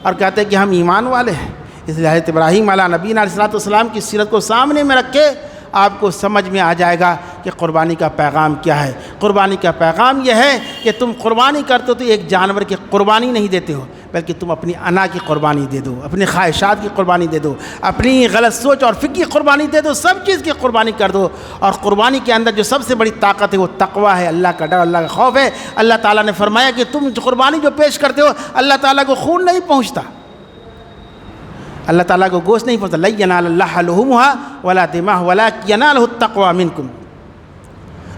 اور کہتے ہیں کہ ہم ایمان والے ہیں۔ اس لیے حضرت ابراہیم علیہ نبینا علیہ الصلوۃ والسلام کی سیرت کو سامنے میں رکھ کے آپ کو سمجھ میں آ جائے گا کہ قربانی کا پیغام کیا ہے۔ قربانی کا پیغام یہ ہے کہ تم قربانی کرتے ہو تو ایک جانور کی قربانی نہیں دیتے ہو، بلکہ تم اپنی انا کی قربانی دے دو، اپنی خواہشات کی قربانی دے دو، اپنی غلط سوچ اور فکر کی قربانی دے دو، سب چیز کی قربانی کر دو۔ اور قربانی کے اندر جو سب سے بڑی طاقت ہے وہ تقویٰ ہے، اللہ کا ڈر، اللہ کا خوف ہے۔ اللہ تعالیٰ نے فرمایا کہ تم قربانی جو پیش کرتے ہو اللہ تعالیٰ کو خون نہیں پہنچتا، اللہ تعالیٰ کو گوشت نہیں پہنچتا۔ لن ینال اللہ لحومها ولا دماؤها ولکن ینالہ التقویٰ منکم۔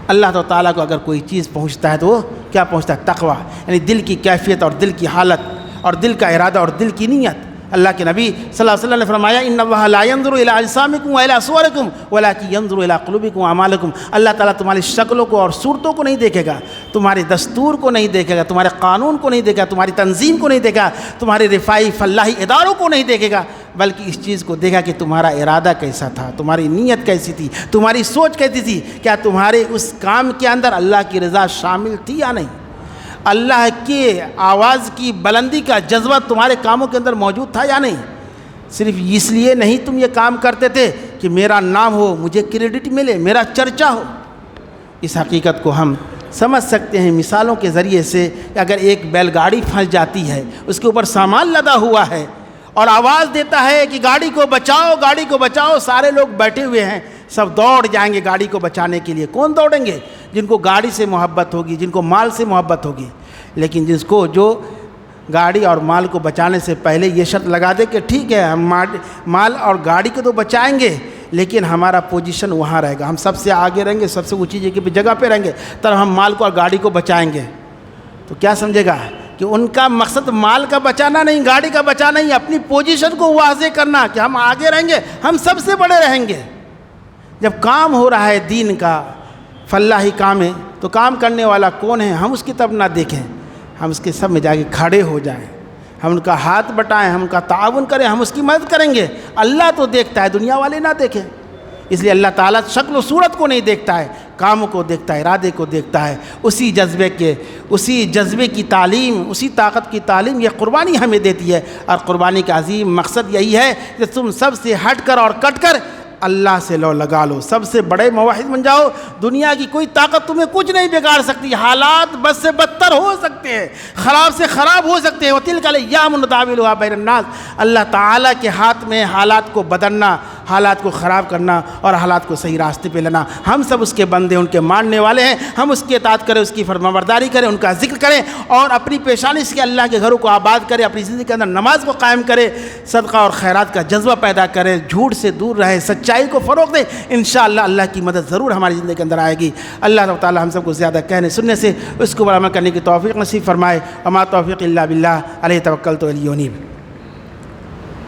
اللہ تعالیٰ کو اگر کوئی چیز پہنچتا ہے تو وہ کیا پہنچتا ہے؟ تقویٰ، یعنی دل کی کیفیت اور دل کی حالت اور دل کا ارادہ اور دل کی نیت۔ اللہ کے نبی صلی اللہ علیہ وسلم نے فرمایا ان اللہ لا ينظر الى اجسامکم والی صورکم ولکن ينظر الى قلوبکم واعمالکم۔ اللہ تعالیٰ تمہاری شکلوں کو اور صورتوں کو نہیں دیکھے گا، تمہارے دستور کو نہیں دیکھے گا، تمہارے قانون کو نہیں دیکھے گا، تمہاری تنظیم کو نہیں دیکھے گا، تمہارے رفاعی فلاحی اداروں کو نہیں دیکھے گا، بلکہ اس چیز کو دیکھا کہ تمہارا ارادہ کیسا تھا، تمہاری نیت کیسی تھی، تمہاری سوچ کیسی تھی، کیا تمہارے اس کام کے اندر اللہ کی رضا شامل تھی یا نہیں، اللہ کی آواز کی بلندی کا جذبہ تمہارے کاموں کے اندر موجود تھا یا نہیں۔ صرف اس لیے نہیں تم یہ کام کرتے تھے کہ میرا نام ہو، مجھے کریڈٹ ملے، میرا چرچا ہو۔ اس حقیقت کو ہم سمجھ سکتے ہیں مثالوں کے ذریعے سے کہ اگر ایک بیل گاڑی پھنس جاتی ہے، اس کے اوپر سامان لدا ہوا ہے اور آواز دیتا ہے کہ گاڑی کو بچاؤ، گاڑی کو بچاؤ، سارے لوگ بیٹھے ہوئے ہیں، سب دوڑ جائیں گے گاڑی کو بچانے کے لیے۔ کون دوڑیں گے؟ جن کو گاڑی سے محبت ہوگی، جن کو مال سے محبت ہوگی۔ لیکن جس کو جو گاڑی اور مال کو بچانے سے پہلے یہ شرط لگا دے کہ ٹھیک ہے ہم مال اور گاڑی کو تو بچائیں گے لیکن ہمارا پوزیشن وہاں رہے گا، ہم سب سے آگے رہیں گے، سب سے اونچی جگہ پہ رہیں گے، تب ہم مال کو اور گاڑی کو بچائیں گے، تو کیا سمجھے گا کہ ان کا مقصد مال کا بچانا نہیں، گاڑی کا بچانا نہیں، اپنی پوزیشن کو واضح کرنا کہ ہم آگے رہیں گے، ہم سب سے بڑے رہیں گے۔ جب کام ہو رہا ہے دین کا، فلاحی کام ہے، تو کام کرنے والا کون ہے ہم اس کی طرف نہ دیکھیں، ہم اس کے سب میں جا کے کھڑے ہو جائیں، ہم ان کا ہاتھ بٹائیں، ہم ان کا تعاون کریں، ہم اس کی مدد کریں گے۔ اللہ تو دیکھتا ہے، دنیا والے نہ دیکھیں، اس لیے اللہ تعالیٰ شکل و صورت کو نہیں دیکھتا ہے، کاموں کو دیکھتا ہے، ارادے کو دیکھتا ہے۔ اسی جذبے کی تعلیم، اسی طاقت کی تعلیم یہ قربانی ہمیں دیتی ہے، اور قربانی کا عظیم مقصد یہی ہے کہ تم سب سے ہٹ کر اور کٹ کر اللہ سے لو لگا لو، سب سے بڑے موحد بن جاؤ۔ دنیا کی کوئی طاقت تمہیں کچھ نہیں بگاڑ سکتی، حالات بد سے بدتر ہو سکتے ہیں، خراب سے خراب ہو سکتے ہیں، وَتِلْكَ الْأَيَّامُ نُدَاوِلُهَا بَيْنَ النَّاسِ۔ اللہ تعالیٰ کے ہاتھ میں حالات کو بدلنا، حالات کو خراب کرنا اور حالات کو صحیح راستے پہ لانا۔ ہم سب اس کے بندے، ان کے ماننے والے ہیں، ہم اس کی اطاعت کریں، اس کی فرمانبرداری کریں، ان کا ذکر کریں، اور اپنی پیشانی سے اللہ کے گھروں کو آباد کریں، اپنی زندگی کے اندر نماز کو قائم کریں، صدقہ اور خیرات کا جذبہ پیدا کریں، جھوٹ سے دور رہیں، سچائی کو فروغ دیں۔ انشاءاللہ اللہ کی مدد ضرور ہماری زندگی کے اندر آئے گی۔ اللہ تعالی ہم سب کو زیادہ کہنے سننے سے اس کو عمل کرنے کی توفیق نصیب فرمائے۔ وما توفیق الا باللہ، علیہ توکلت و الیہ انیب۔